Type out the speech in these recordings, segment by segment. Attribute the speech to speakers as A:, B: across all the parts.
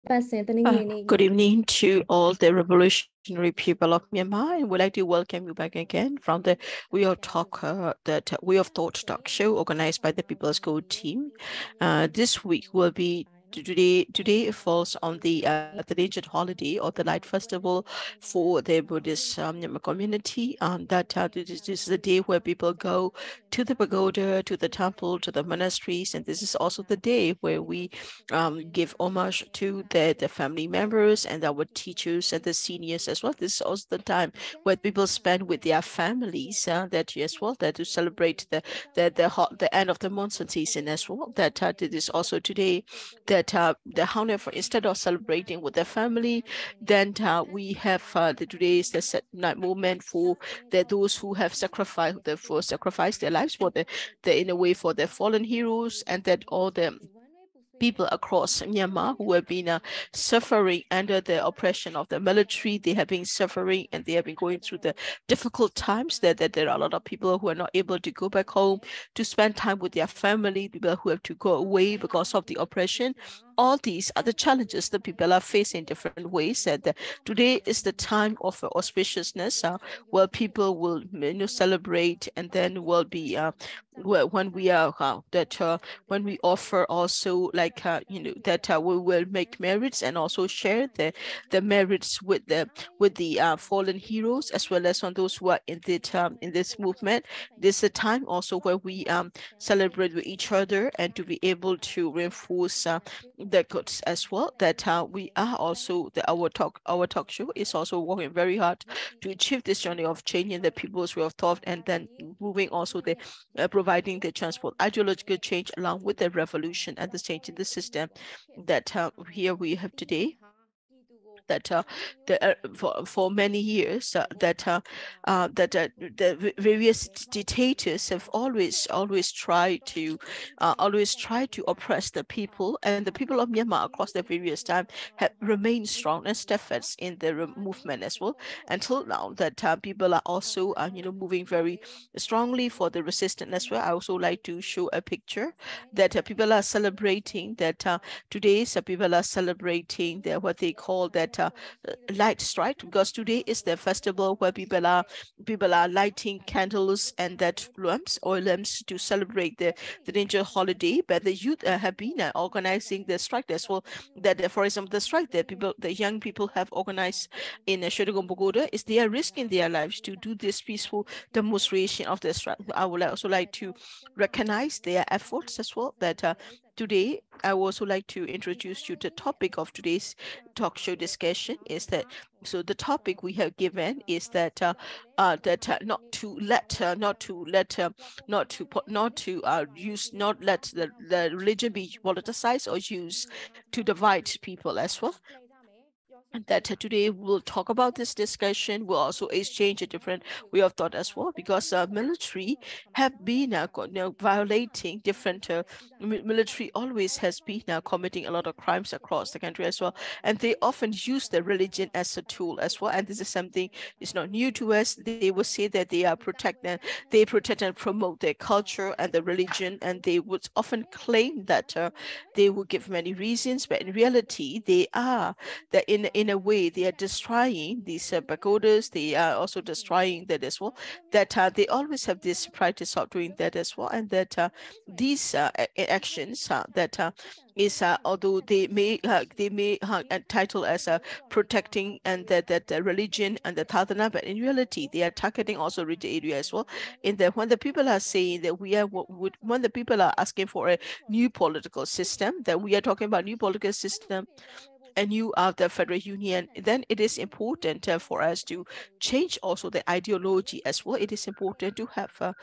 A: Good evening to all the revolutionary people of Myanmar, and we'd like to welcome you back again from the We of Talk, that We of Thought talk show organized by the People's Code team. This week will be Today falls on the ancient holiday or the Light Festival for the Buddhist Myanmar community. This is the day where people go to the pagoda, to the temple, to the monasteries, and this is also the day where we give homage to the family members and our teachers and the seniors as well. This is also the time where people spend with their families that as well, that to celebrate the end of the monsoon season as well. That it is also today that however, instead of celebrating with their family, then we have today is the set night moment for those who have sacrificed their lives for in a way for their fallen heroes, and that all the people across Myanmar who have been suffering under the oppression of the military. They have been suffering and they have been going through the difficult times. That there are a lot of people who are not able to go back home to spend time with their family, people who have to go away because of the oppression. All these are the challenges that people are facing in different ways. That today is the time of auspiciousness where people will celebrate, and then will be when we are when we offer also that we will make merits and also share the merits with the fallen heroes, as well as on those who are in this movement. This is a time also where we celebrate with each other and to be able to reinforce the goods as well. That we are also our talk show is also working very hard to achieve this journey of changing the people's way of thought, and then moving also the providing the transport ideological change along with the revolution and the change in the system that here we have today. That for many years the various dictators have always tried to oppress the people, and the people of Myanmar across the various time have remained strong and steadfast in their movement as well, until now that people are also moving very strongly for the resistance as well. I also like to show a picture that people are celebrating that today. So people are celebrating what they call that light strike, because today is the festival where people are lighting candles and that oil lamps to celebrate the danger holiday. But the youth have been organizing the strike as well. That for example, the strike that the young people have organized in Shotagong Pagoda is they are risking their lives to do this peaceful demonstration of the strike. I would also like to recognize their efforts as well. That today, I would also like to introduce you the topic of today's talk show discussion is that. So the topic we have given is that not to let the religion be politicized or used to divide people as well. And that today we'll talk about this discussion. We'll also exchange a different way of thought as well, because military have been violating different military always has been committing a lot of crimes across the country as well, and they often use the religion as a tool as well. And this is something is not new to us. They will say that they protect and promote their culture and the religion, and they would often claim that they will give many reasons, but in reality they are that in a way they are destroying these pagodas. They are also destroying that as well. That they always have this practice of doing that as well, and that these actions that is although they may entitle as protecting and that the religion and the Thadana, but in reality they are targeting also religious area as well. In that when the people are saying that when the people are asking for a new political system, that we are talking about new political system and you are the federal union, then it is important for us to change also the ideology as well. It is important to have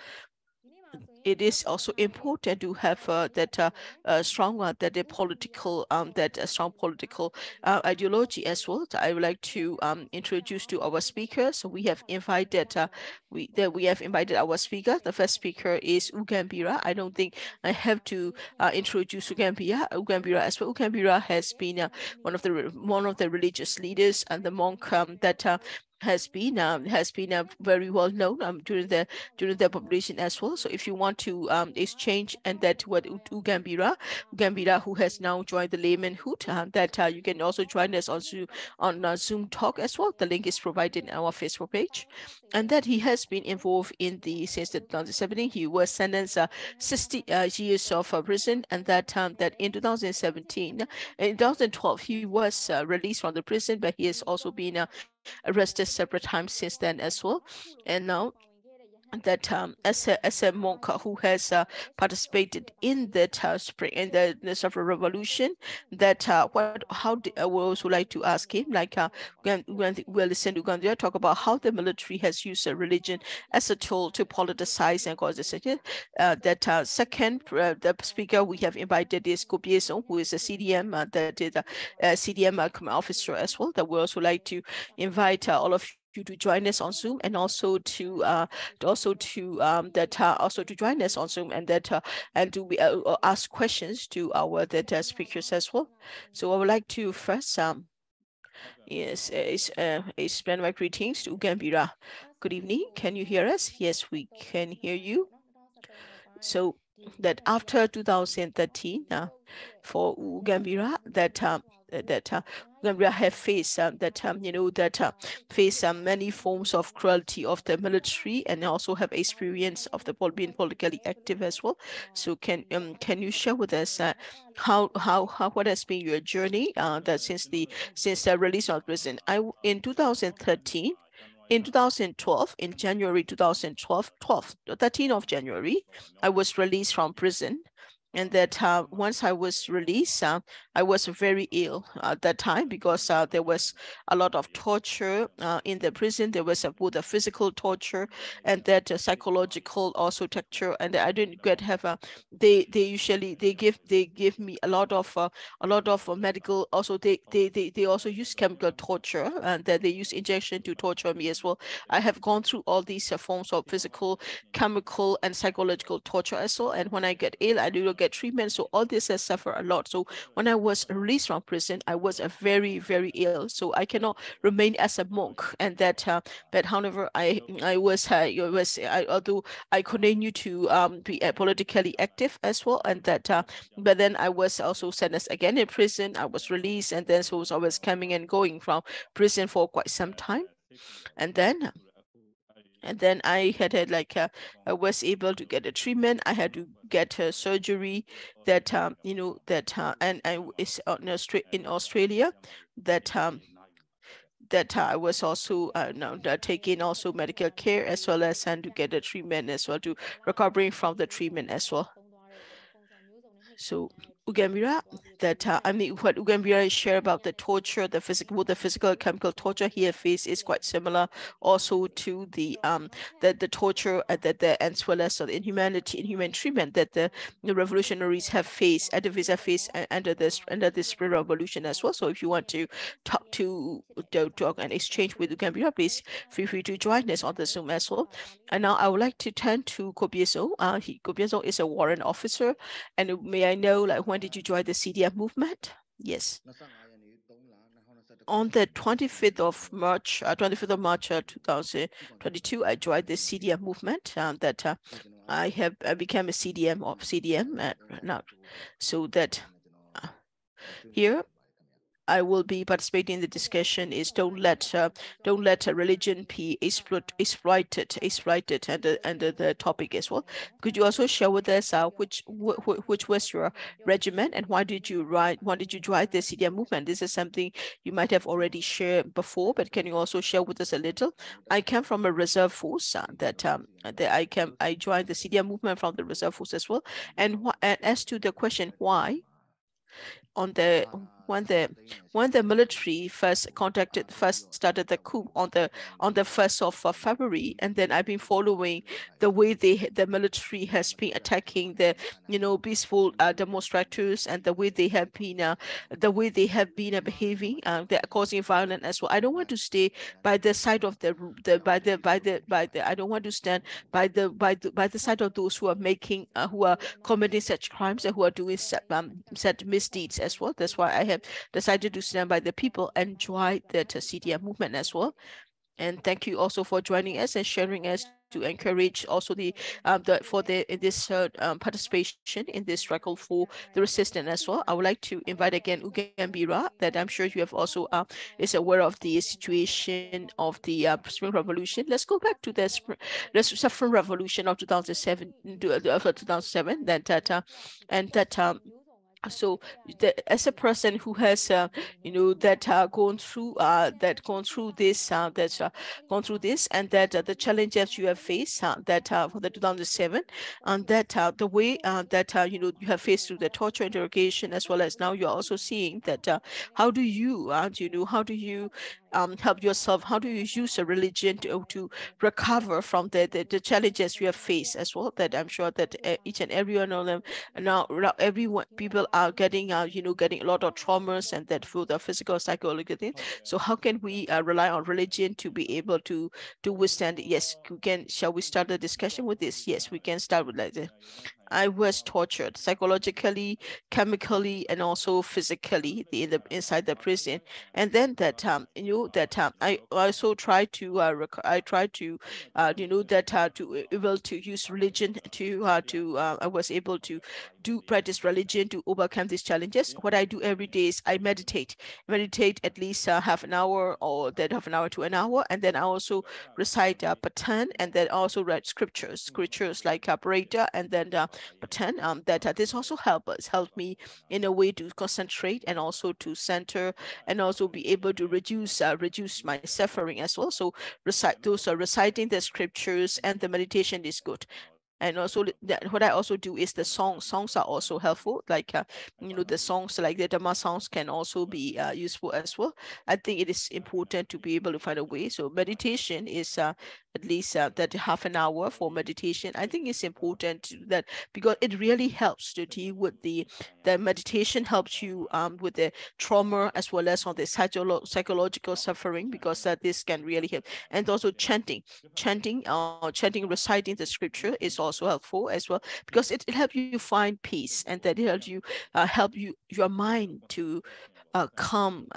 A: it is also important to have that strong that a political that a strong political ideology as well. So I would like to introduce to our speakers. So we have invited we have invited our speaker. The first speaker is Ugambira. I don't think I have to introduce Ugambira as well. Ugambira has been one of the religious leaders and the monk that has been very well known during the population as well. So if you want to exchange and that what Gambira, who has now joined the laymanhood, that you can also join us on Zoom talk as well. The link is provided in our Facebook page, and that he has been involved in since 2017. He was sentenced 60 years of prison, and that in 2017, in 2012 he was released from the prison, but he has also been arrested several times since then as well. And now that as a monk who has participated in the saffron revolution, that we also like to ask him, like when we listen to Gandhi talk about how the military has used religion as a tool to politicize and cause decisions. Second, the speaker we have invited is Ko Pyae Sone, who is a CDM, that is a CDM command officer as well. That we also like to invite all of you to join us on Zoom, and also to join us on Zoom, and to ask questions to our speakers as well. So I would like to first extend my greetings to Gambira. Good evening. Can you hear us? Yes, we can hear you. So that after 2013, for Gambira, Gambia have faced many forms of cruelty of the military, and also have experience of the being politically active as well. So can you share with us how what has been your journey that since the release of prison? In 2013. In 2012, in January 2012, 13th of January, I was released from prison. And that once I was released, I was very ill at that time, because there was a lot of torture in the prison. There was both a physical torture and that psychological also torture. And I didn't have they give me a lot of medical. Also, they also use chemical torture, and that they use injection to torture me as well. I have gone through all these forms of physical, chemical, and psychological torture as well. And when I get ill, I do not get treatment. So all this has suffered a lot. So when I was released from prison, I was very, very ill. So I cannot remain as a monk. And but however, although I continue to be politically active as well, and but then I was also sentenced again in prison. I was released, and then so I was coming and going from prison for quite some time, and then I had I was able to get a treatment. I had to get a surgery that and I is in Australia, that I was also now taking also medical care, as well as and to get a treatment as well, to recovering from the treatment as well. So Ugambira, what Ugambira share about the torture, the physical chemical torture he faced is quite similar also to the torture as well as the inhuman treatment that the revolutionaries have faced, under this Spring Revolution as well. So if you want to talk and exchange with Ugambira, please feel free to join us on the Zoom as well. And now I would like to turn to Ko Pyae Sone. Ko Pyae Sone is a warrant officer. And may I know, when did you join the CDF movement? Yes. On the 25th of March 2022, I joined the CDM movement. I became a CDM of CDM now. So that here I will be participating in the discussion is don't let religion be exploited under the topic as well. Could you also share with us which was your regiment, and why did you join the CDM movement? This is something you might have already shared before, but can you also share with us a little? I came from a reserve force I joined the CDM movement from the reserve force as well. And as to the question why, when the military first started the coup on the 1st of February, and then I've been following the way the military has been attacking the peaceful demonstrators, and the way they have been behaving, they're causing violence as well. I don't want to stay by the side of I don't want to stand by the side of those who are committing such crimes, and who are doing such misdeeds as well. That's why I have decided to stand by the people and join the CDM movement as well. And thank you also for joining us and sharing us to encourage also in this participation in this struggle for the resistance as well. I would like to invite again Ugambira, that I'm sure you have also is aware of the situation of the Spring Revolution. Let's go back to the Saffron Revolution of 2007, 2007. So as a person who has that gone through this gone through this, and that the challenges you have faced that for the 2007, and that the way that you have faced through the torture, interrogation, as well as now you're also seeing that how do you how do you help yourself, how do you use a religion to recover from the challenges you have faced as well, that I'm sure that each and every one of them now everyone people are getting getting a lot of traumas, and that through the physical, psychological things. So how can we rely on religion to be able to withstand it? Yes, we can. Shall we start the discussion with this? Yes, we can start with like this. I was tortured psychologically, chemically, and also physically inside the prison. And then that I also tried to I tried to to able to use religion to I was able to do practice religion to overcome these challenges. What I do every day is I meditate at least half an hour, or that half an hour to an hour, and then I also recite patan, and then also read scriptures like Moderator, and then patan. That this also help me in a way to concentrate, and also to center, and also be able to reduce my suffering as well. So reciting the scriptures and the meditation is good. And also that what I also do is the songs are also helpful, like the songs like the Dhamma songs can also be useful as well. I think it is important to be able to find a way. So meditation is at least that half an hour for meditation. I think it's important that, because it really helps to deal with the meditation helps you with the trauma, as well as on the psychological suffering, because this can really help. And also chanting, reciting the scripture is also helpful as well, because it helps you find peace, and that it helps you help your mind to calm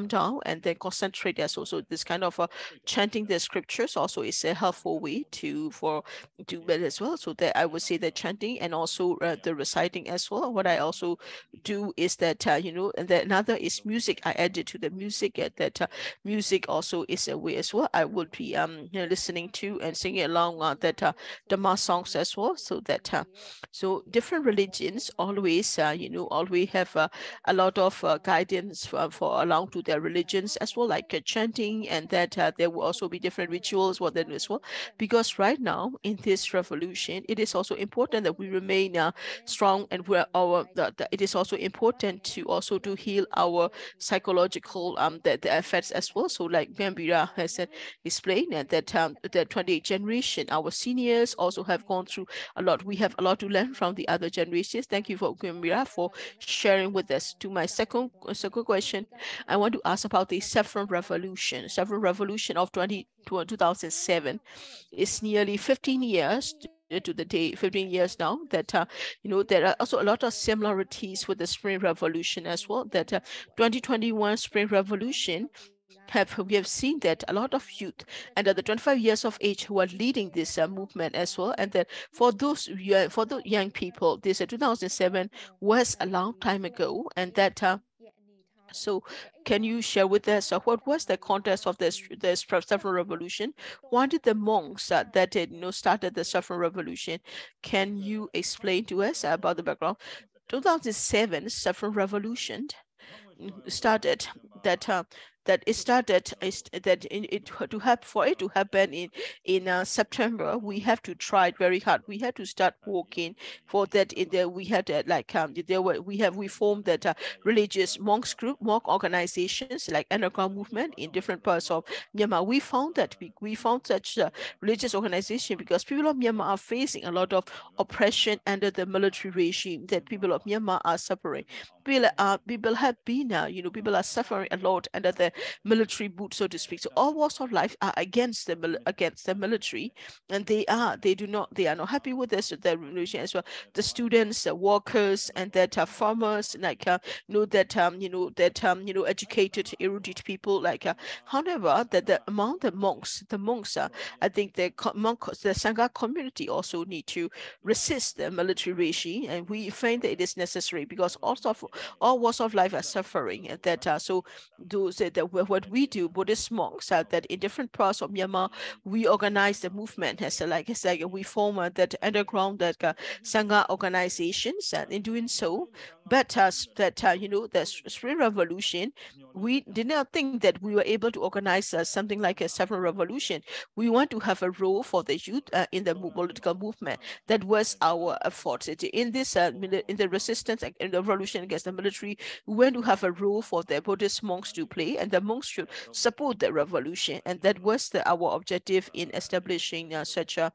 A: down, and then concentrate as well. So this kind of chanting the scriptures also is a helpful way to for do that as well. So that I would say that chanting, and also the reciting as well. What I also do is that and then another is music. I added to the music, that music also is a way as well. I would be listening to and singing along that the mass songs as well. So that so different religions always always have a lot of guidance for along to their religions as well, like chanting, and that there will also be different rituals for them as well. Because right now in this revolution, it is also important that we remain strong, and we're it is also important to also to heal our psychological the effects as well. So like Gambia has said, explained that the 28th generation, our seniors also have gone through a lot. We have a lot to learn from the other generations. Thank you for Gambia for sharing with us. To my second question, I want to ask about the saffron revolution. Saffron revolution of 2007 is nearly 15 years to the day, 15 years now, that there are also a lot of similarities with the Spring Revolution as well. That 2021 Spring Revolution we have seen that a lot of youth under the 25 years of age who are leading this movement as well, and that for the young people, this 2007 was a long time ago, and that so can you share with us what was the context of the saffron revolution? Why did the monks that started the saffron revolution? Can you explain to us about the background? 2007 saffron revolution started that that it started is that it to have for it to happen in September. We have to try it very hard. We had to start working for that. In there we had we formed that religious monk organizations like underground movement in different parts of Myanmar. We found such religious organization because people of Myanmar are facing a lot of oppression under the military regime that people of Myanmar are suffering. People have been people are suffering a lot under the military boot, so to speak. So all walks of life are against the military, and they are not happy with this the revolution as well. The students, the workers, and that farmers, like that educated, erudite people, like however, that among the monks, I think the Sangha community also need to resist the military regime, and we find that it is necessary because all walks of life are suffering, and that so those that what we do, Buddhist monks, that in different parts of Myanmar, we organize the movement as like we form that underground that Sangha organizations, and in doing so, but the Spring Revolution, we did not think that we were able to organize something like a saffron revolution. We want to have a role for the youth in the political movement. That was our effort. In this, in the resistance and in the revolution against the military, we want to have a role for the Buddhist monks to play, and the monks should support the revolution. And that was our objective in establishing such a,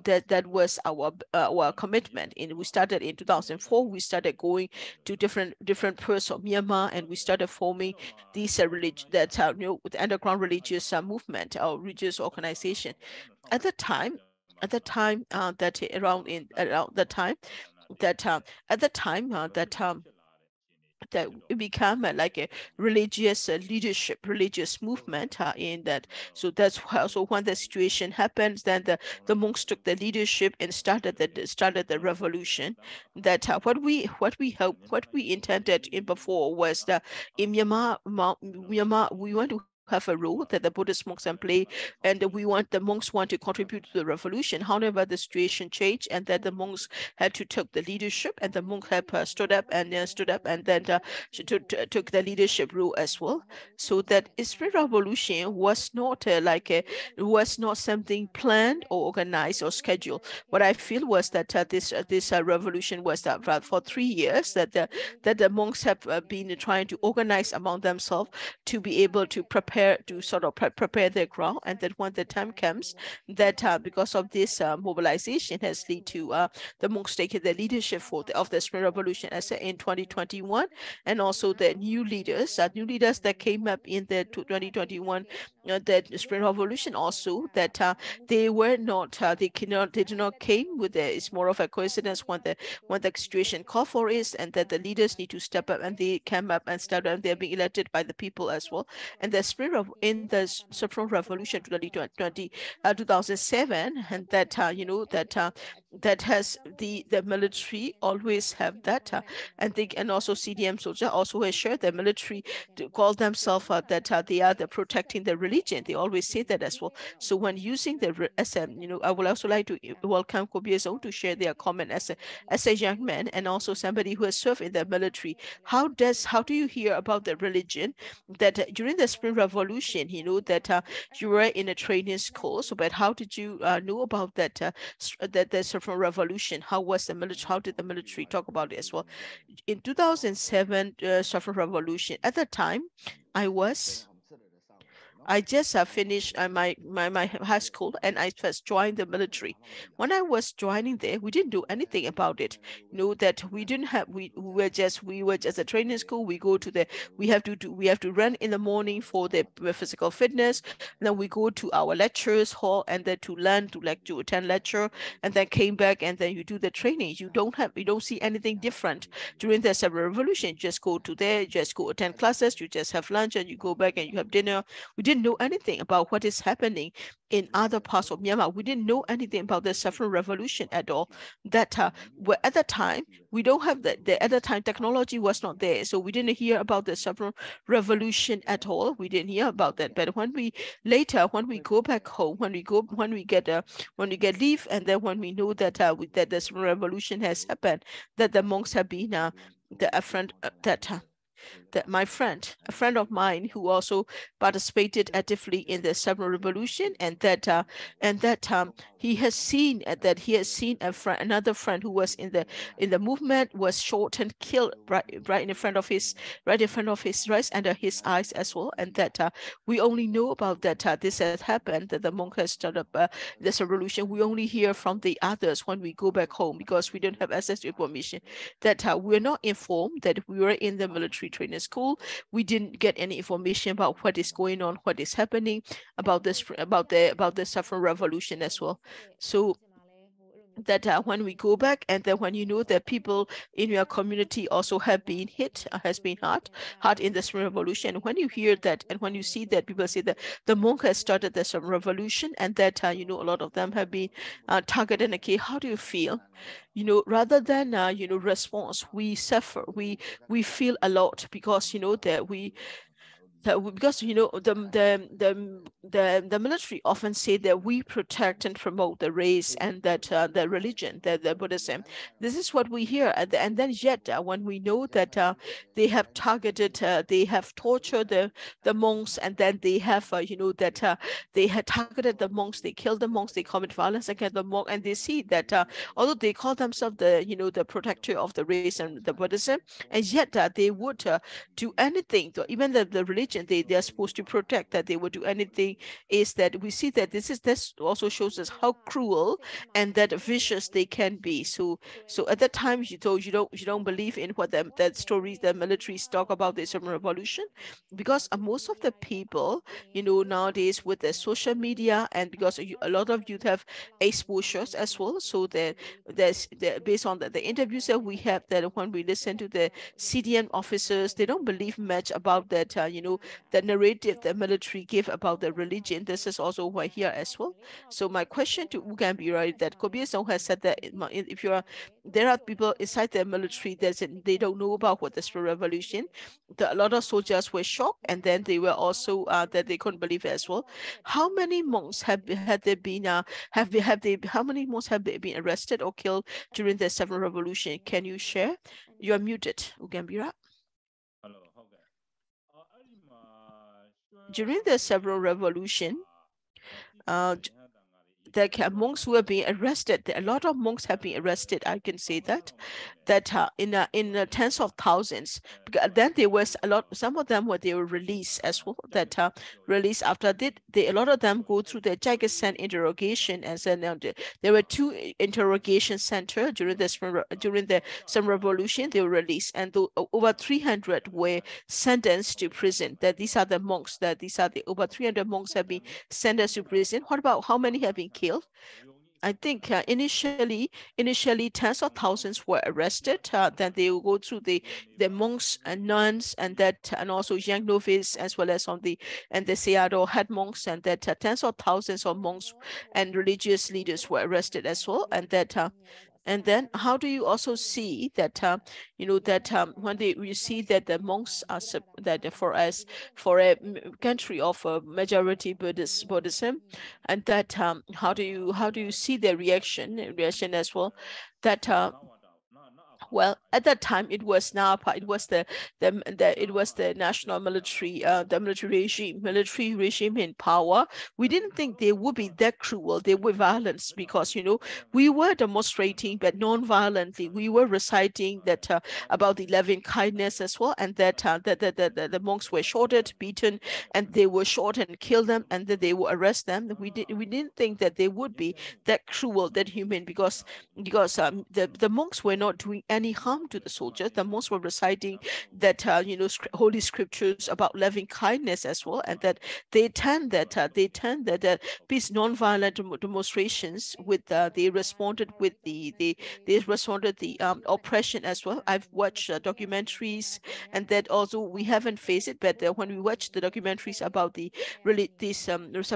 A: that was our commitment. We started in 2004. We started going to different parts of Myanmar, and we started forming these the underground religious movement or religious organization. At the time, that around in around the time that at the time that it became like a religious leadership, religious movement in that. So that's how. So when the situation happens, then the monks took the leadership and started the revolution. That what we intended in before was that in Myanmar we want to have a role that the Buddhist monks can play, and the monks want to contribute to the revolution. However, the situation changed, and that the monks had to take the leadership, and the monk had stood up and then she took the leadership role as well. So that Spring Revolution was not was not something planned or organized or scheduled. What I feel was that this revolution was that for 3 years that the monks have been trying to organize among themselves to be able to prepare their ground, and that when the time comes, that because of this mobilization has led to the monks taking the leadership of the Spring Revolution as in 2021, and also the new leaders that came up in the 2021 that Spring Revolution also, that they were not they did not came with it's more of a coincidence when the situation called for is, and that the leaders need to step up, and they came up and started, and they're being elected by the people as well. And the in the Saffron Revolution 2007, and that that has the military always have that, and also CDM soldier also assure the military to call themselves that they are the protecting the religion. They always say that as well. So when using the SM, I would also like to welcome Ko Pyae Sone to share their comment as a young man, and also somebody who has served in the military. How do you hear about the religion that during the Spring Revolution, that you were in a training school? So, but how did you know about that that the Saffron Revolution? How was the military? How did the military talk about it as well? In 2007, Saffron Revolution. At the time, I just finished my high school, and I first joined the military. When I was joining there, we didn't do anything about it. That we didn't have we were just a training school. We have to run in the morning for the physical fitness. And then we go to our lectures hall, and then to learn to attend lecture, and then came back, and then you do the training. You don't see anything different during the Civil Revolution. You just go to there, you just go attend classes, you just have lunch, and you go back and you have dinner. We didn't know anything about what is happening in other parts of Myanmar. We didn't know anything about the Saffron Revolution at all. That at the time, we don't have at the time technology was not there, so we didn't hear about the Saffron Revolution at all. We didn't hear about that. But when we go back home, when we get leave, and then when we know that that the Saffron Revolution has happened, that the monks have been a friend that a friend of mine who also participated actively in the Saffron Revolution, and that he has seen another friend who was in the movement was shot and killed right in front of his right under his eyes as well, and that we only know about that this has happened, that the monk has started up this revolution. We only hear from the others when we go back home, because we don't have access to information, that we're not informed that we were in the military training school. We didn't get any information about what is going on, what is happening about the saffron revolution as well. So that when we go back, and then when you know that people in your community also have been hit, has been hurt in this revolution, when you hear that and when you see that people say that the monk has started this revolution, and that a lot of them have been targeted, okay, how do you feel? Rather than response, we suffer, we feel a lot, because that because the military often say that we protect and promote the race and that the religion, the Buddhism. This is what we hear, and then yet when we know that they have targeted, they have tortured the monks, and then they have that they had targeted the monks, they killed the monks, they commit violence against the monk, and they see that although they call themselves the protector of the race and the Buddhism, and yet they would do anything to, even the religion they are supposed to protect, that they would do anything, is that we see that this also shows us how cruel and that vicious they can be. So at that time, you don't believe in what that stories the militaries talk about this revolution, because most of the people nowadays with the social media, and because a lot of youth have exposures as well, so based on the interviews that we have, that when we listen to the CDM officers, they don't believe much about that, the narrative the military give about the religion. This is also why here as well. So my question to Ugambi, right, that Ko Pyae Sone has said that if there are people inside the military that they don't know about what the Spring Revolution. A lot of soldiers were shocked, and then they were also that they couldn't believe it as well. How many monks had there been have they how many monks have they been arrested or killed during the Spring Revolution? Can you share? You are muted, Ugambira. During the Spring Revolution, the monks who have been arrested, a lot of monks have been arrested. I can say that in tens of thousands. Because then there was a lot. Some of them they were released as well. That released after that, a lot of them go through the Jagasan interrogation, and then there were 2 interrogation center during some revolution. They were released, and over 300 were sentenced to prison. That these are the monks. That these are the over 300 monks have been sentenced to prison. What about how many have been killed? I think initially tens of thousands were arrested. Then they will go through the monks and nuns, and also young novices, as well as the Sayadaw head monks, and that tens of thousands of monks and religious leaders were arrested as well. And then how do you also see that when you see that the monks are that for a country of a majority Buddhism, and that how do you see their reaction as well, that well, at that time, it was the national military, the military regime in power. We didn't think they would be that cruel. They were violent, because we were demonstrating, but non-violently. We were reciting that about the loving kindness as well, and that the monks were shorted, beaten, and they were shot and killed them, and that they would arrest them. We didn't think that they would be that cruel, that human, because the monks were not doing any harm to the soldiers. The monks were reciting that holy scriptures about loving kindness as well, and that they turned that peace non-violent demonstrations with they responded with the oppression as well. I've watched documentaries, and that also we haven't faced it, but when we watch the documentaries about this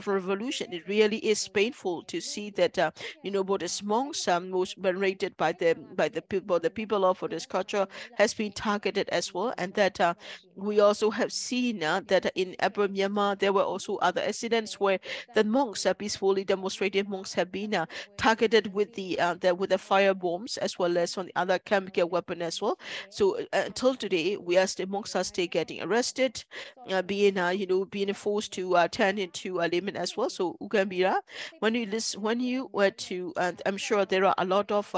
A: revolution, it really is painful to see that Buddhist monks most venerated by the people of this culture has been targeted as well, and that we also have seen that in Upper Myanmar there were also other incidents where the monks, peacefully demonstrating monks, have been targeted with the fire bombs, as well as on the other chemical weapon as well. So until today, monks are still getting arrested, being forced to turn into a layman as well. So Ugambira, when you were to, and I'm sure there are a lot of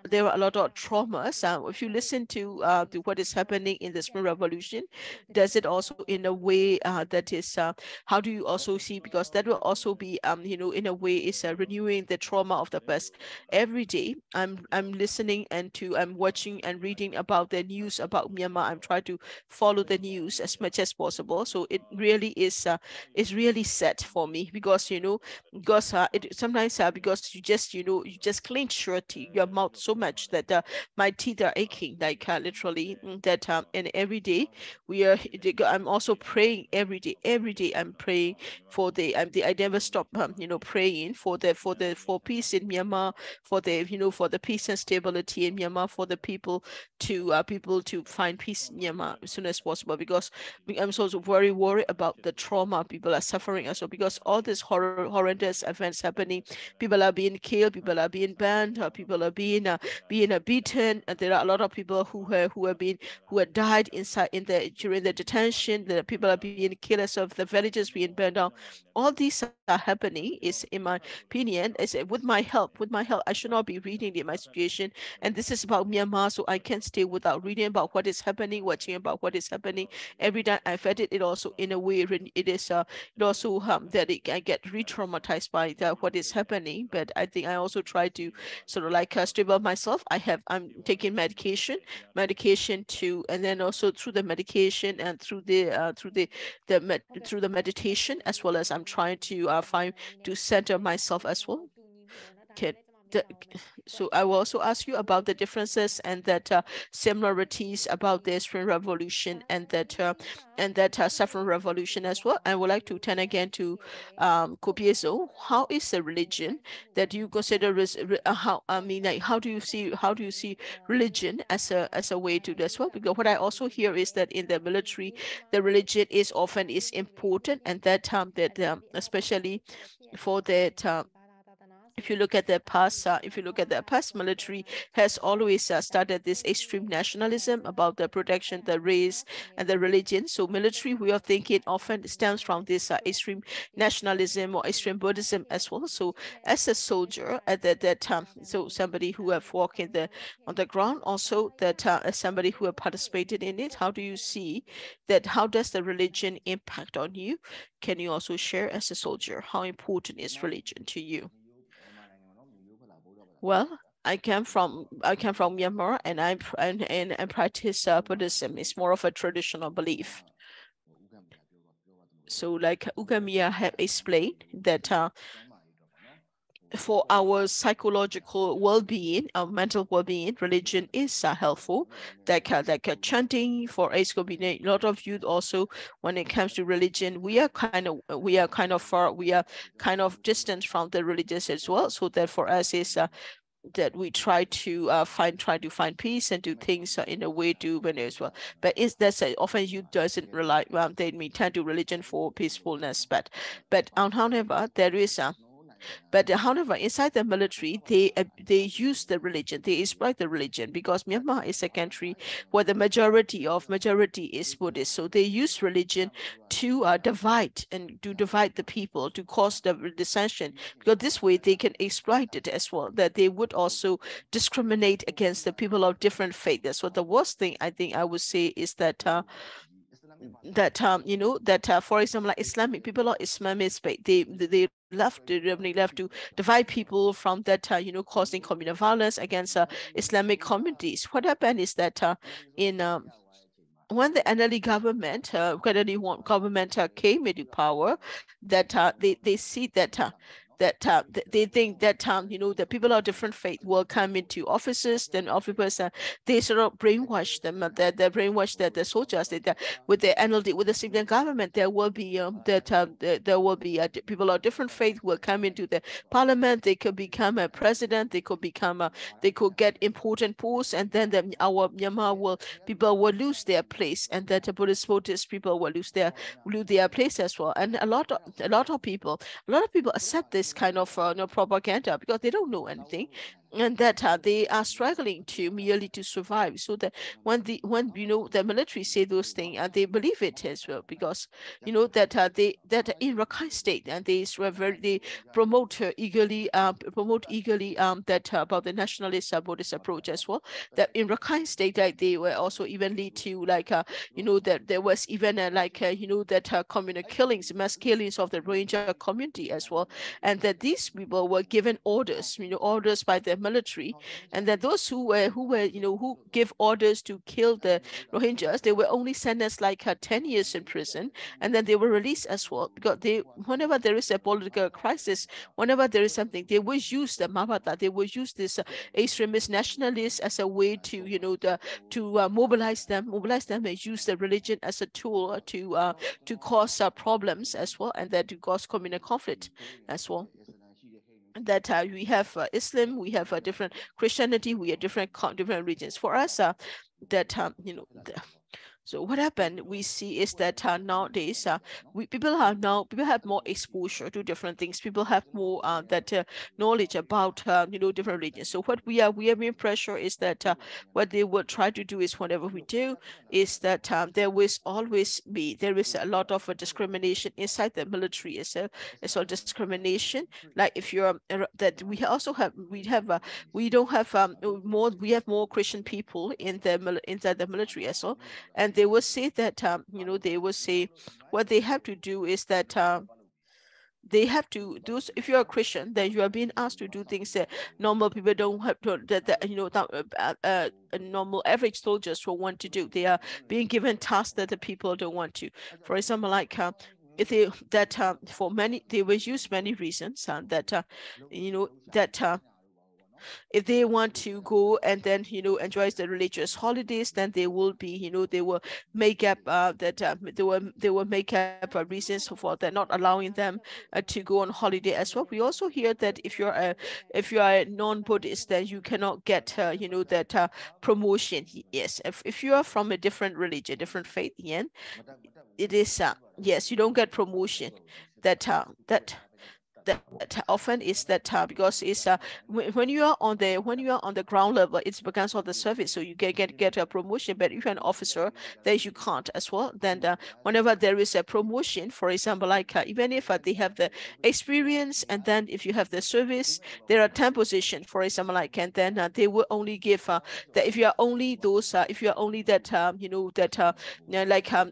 A: there are a lot of trauma because if you listen to what is happening in the Spring Revolution, does it also in a way that is how do you also see, because that will also be in a way is renewing the trauma of the past. Every day I'm listening and I'm watching and reading about the news about Myanmar. I'm trying to follow the news as much as possible. So it really is really sad for me, because because it sometimes because you just clench your mouth so much that my teeth are aching, like literally that and every day I'm also praying every day I'm praying for I never stop praying for for peace in Myanmar, for for the peace and stability in Myanmar, for the people to find peace in Myanmar as soon as possible, because I'm also very worried about the trauma people are suffering as well, because all these horrendous events happening, people are being killed, people are being banned, people are being beaten. There are a lot of people who have died inside in the during the detention. The people are being killed as of the villages being burned down. All these are happening is, in my opinion, is with my help. I should not be reading my situation, and this is about Myanmar, so I can't stay without reading about what is happening, watching about what is happening. Every time I've read it, it also in a way it is it also that I get re-traumatized by what is happening. But I think I also try to sort of like stable myself. I'm taking medication too, and then also through the medication and through the meditation, as well as I'm trying to find to center myself as well. Can the, so I will also ask you about the differences and that similarities about the Spring Revolution and that saffron revolution as well. I would like to turn again to Ko Pyae Sone. How is the religion that you consider how I mean like how do you see religion as a way to do as well? Because what I also hear is that in the military, the religion is often is important, and that that especially for that if you look at the past, military has always started this extreme nationalism about the protection, the race, and the religion. So military way of thinking often stems from this extreme nationalism or extreme Buddhism as well. So as a soldier at that time, so somebody who have walked in the on the ground, also that as somebody who have participated in it, how do you see that? How does the religion impact on you? Can you also share as a soldier how important is religion to you? Well, I came from Myanmar, and I practice Buddhism. It's more of a traditional belief. So, like Ugamia have explained that for our psychological well-being, our mental well-being, religion is helpful. Like chanting for us could be a lot of youth also. When it comes to religion, we are kind of far, we are kind of distant from the religious as well. So that for us is that we try to find peace and do things in a way to when as well. But is that often you doesn't rely they may turn to religion for peacefulness. But however there is a but however, inside the military, they use the religion, they exploit the religion, because Myanmar is a country where the majority is Buddhist. So they use religion to divide the people, to cause the dissension, because this way they can exploit it as well. That they would also discriminate against the people of different faith. That's what the worst thing I think I would say is that for example, like Islamic people or Islamic faith, they left to divide people from that causing communal violence against Islamic communities. What happened is that in when the NLE government, came into power, that they see that they think that the people of different faith will come into offices, then officers they sort of brainwash them, that they brainwash the soldiers, that with the NLD, with the civilian government, there will be there will be people of different faith will come into the parliament. They could become a president, they could become they could get important posts, and then our Myanmar people will lose their place, and that the Buddhist people will lose their place as well. And a lot of people accept this kind of propaganda, because they don't know anything. and that they are struggling to merely to survive. So that when the military say those things, they believe it as well, because that in Rakhine State, and they promote eagerly that about the nationalist Buddhist approach as well. That in Rakhine State, like they were also even lead to that there was even communal killings, mass killings of the Rohingya community as well, and that these people were given orders, orders by the military, and that those who give orders to kill the Rohingyas, they were only sentenced 10 years in prison, and then they were released as well, because whenever there is a political crisis, whenever there is something, they will use the Mabata, they will use this extremist nationalists as a way to mobilize them and use the religion as a tool to cause problems as well, and then to cause communal conflict as well. That we have Islam, we have a different Christianity, we have different regions. For us, that so what happened we see is that nowadays people have more exposure to different things. People have more knowledge about different regions. So what we are being pressure is that what they will try to do is, whatever we do, is that there is a lot of discrimination inside the military as well discrimination. Like if you're that we also have we don't have more we have more Christian people inside the military as well, and they will say that they will say what they have to do is that they have to do. If you're a Christian, then you are being asked to do things that normal people don't have to, normal average soldiers will want to do. They are being given tasks that the people don't want to. For example, if they that for many they will use many reasons that if they want to go and then enjoy the religious holidays, then they will they will make up they will make up reasons for that, not allowing them to go on holiday as well. We also hear that if you are a non-Buddhist, then you cannot get that promotion. Yes, if you are from a different religion, different faith, yeah, it is yes, you don't get promotion. That often is that because it's when you are on the ground level, it's because of the service, so you get a promotion. But if you're an officer, then you can't as well. Then whenever there is a promotion, for example, even if they have the experience, and then if you have the service, there are 10 positions, for example, and then they will only give that if you are only those if you are only that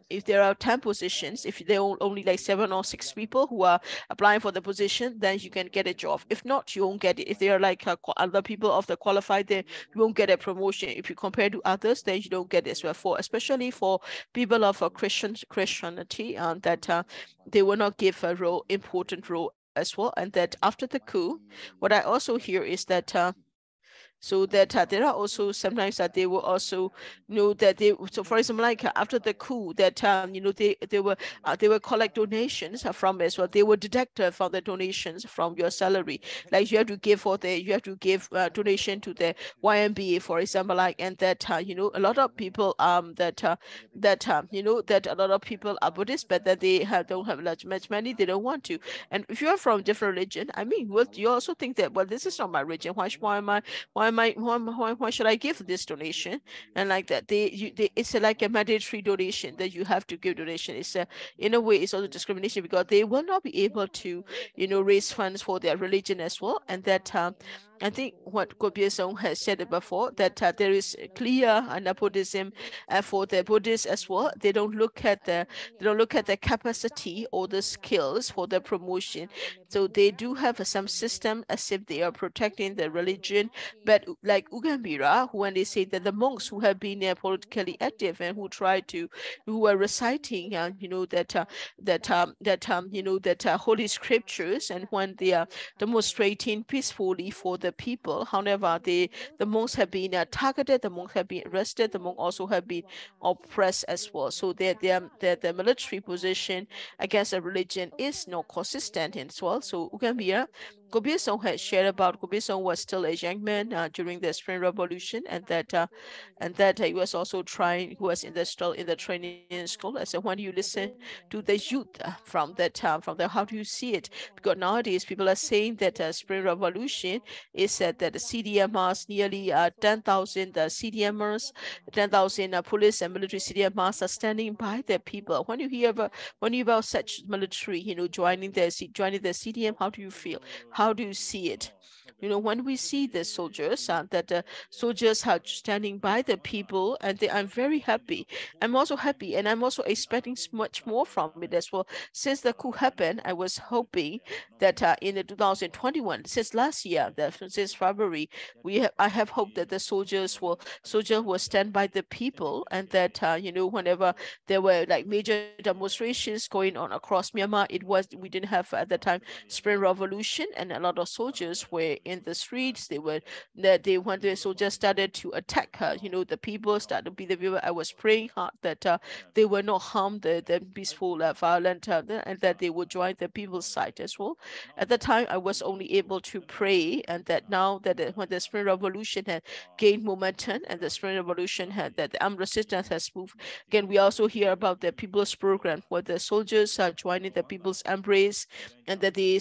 A: if there are 10 positions, if there are only 7 or 6 people who are applying for the position, then you can get a job. If not, you won't get it. If there are other people of the qualified, then you won't get a promotion. If you compare to others, then you don't get it as well. Especially for people of a Christianity, that they will not give a important role as well. And that after the coup, what I also hear is that so that there are also sometimes that they will also know that they, so for example, after the coup, that they will collect donations from as well. They will deduct from the donations from your salary. Like you have to give donation to the YMBA, for example, and that a lot of people that a lot of people are Buddhist, but that they don't have much money, they don't want to. And if you are from different religion, I mean, you also think that, well, this is not my religion. Why should I give this donation? And like that, it's like a mandatory donation that you have to give donation. It's in a way, it's also discrimination, because they will not be able to raise funds for their religion as well. And that I think what Ko Pyae Sone has said before, that there is clear nepotism for the Buddhists as well. They don't look at the capacity or the skills for the promotion. So they do have some system as if they are protecting the religion. But like Ugambira, when they say that the monks who have been politically active and who are reciting, holy scriptures, and when they are demonstrating peacefully for the people, however, the monks have been targeted, the monks have been arrested, the monks also have been oppressed as well. So the military position against a religion is not consistent as well. So Ugambira, Ko Pyae Sone had shared about Ko Pyae Sone was still a young man during the Spring Revolution, and that he was also trying, he was still in the training school. I said, when you listen to the youth from the, how do you see it? Because nowadays people are saying that Spring Revolution is said that the CDMRs, nearly 10,000 CDMRs, 10,000 police and military CDMRs are standing by the people. When you about such military, joining the CDM, how do you feel? How do you see it? When we see the soldiers, that the soldiers are standing by the people, and I'm very happy. I'm also happy, and I'm also expecting much more from it as well. Since the coup happened, I was hoping that in the 2021, since last year, since February, I have hoped that the soldiers will stand by the people, and that whenever there were like major demonstrations going on across Myanmar, we didn't have at the time Spring Revolution, and a lot of soldiers were in the streets. When the soldiers started to attack her, the people started to be the people. I was praying hard that they will not harm the peaceful, violent, and that they would join the people's side as well. At the time, I was only able to pray, and that now that when the Spring Revolution had gained momentum, and the Spring Revolution had that the armed resistance has moved. Again, we also hear about the People's Program, where the soldiers are joining the People's Embrace, and that they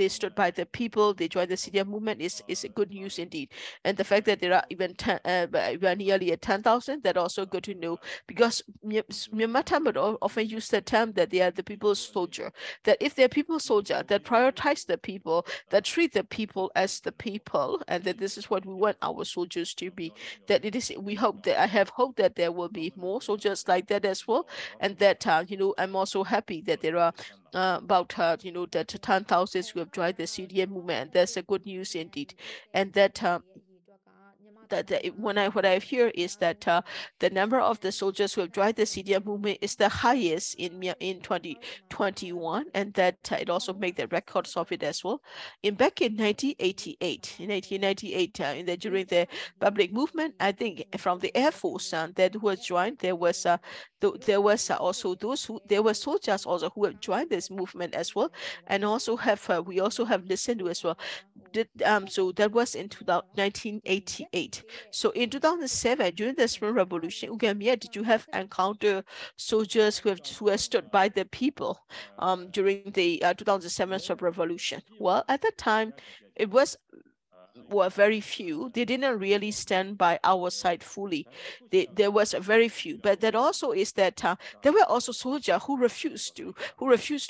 A: stood by the people, they joined the CDM movement is a good news indeed. And the fact that there are even nearly 10,000, that also good to know, because Myanmar often use the term that they are the people's soldier, that if they're people's soldier, that prioritize the people, that treat the people as the people, and that this is what we want our soldiers to be. That it is, we hope that I have hope that there will be more soldiers like that as well, and that I'm also happy that there are about that 10,000 who have joined the CDM movement. That's a good news indeed, and what I hear is that the number of the soldiers who have joined the CDM movement is the highest in 2021, and that it also made the records of it as well. Back in 1988, during the public movement, I think from the Air Force that who was joined, there was also there were soldiers also who have joined this movement as well, and also we also have listened to as well. So that was in 1988. So in 2007, during the Spring Revolution, Gambia, did you have encountered soldiers who have stood by the people during the 2007 revolution? Well, at that time, it were very few. They didn't really stand by our side fully. There was a very few, but that also is that there were also soldiers who refused to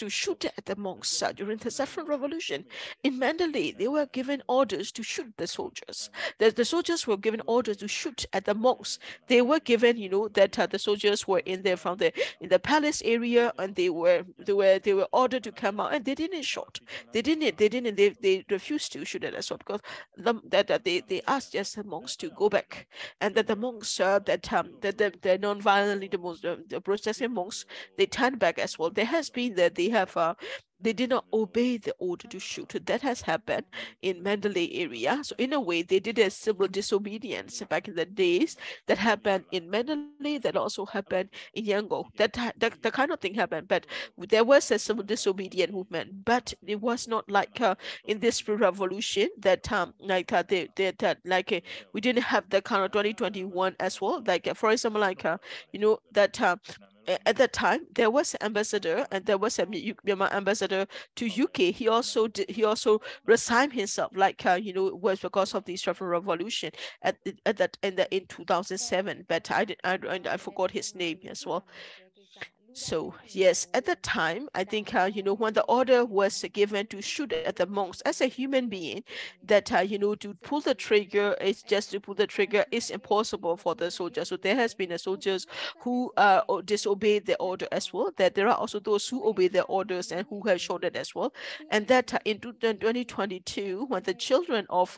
A: shoot at the monks during the saffron revolution. In Mandalay, they were given orders to shoot the soldiers. The soldiers were given orders to shoot at the monks. They were given, that the soldiers were in there in the palace area, and they were ordered to come out, and they didn't shoot. They refused to shoot at us because they asked just the monks to go back, and that the monks the non-violently the protesting monks, they turned back as well. There has been that they did not obey the order to shoot. That has happened in Mandalay area. So in a way, they did a civil disobedience back in the days. That happened in Mandalay. That also happened in Yangon. That kind of thing happened. But there was a civil disobedient movement. But it was not like in this revolution that we didn't have the kind of 2021 as well. Like for example, that at that time there was an ambassador, and there was a Myanmar ambassador to UK. He also resigned himself, was because of the Saffron Revolution in 2007. But I forgot his name as well. So yes, at that time, I think when the order was given to shoot at the monks, as a human being, that to pull the trigger, it's just to pull the trigger is impossible for the soldiers. So there has been a soldiers who disobeyed the order as well. That there are also those who obey the orders and who have shot it as well. And that in 2022, when the children of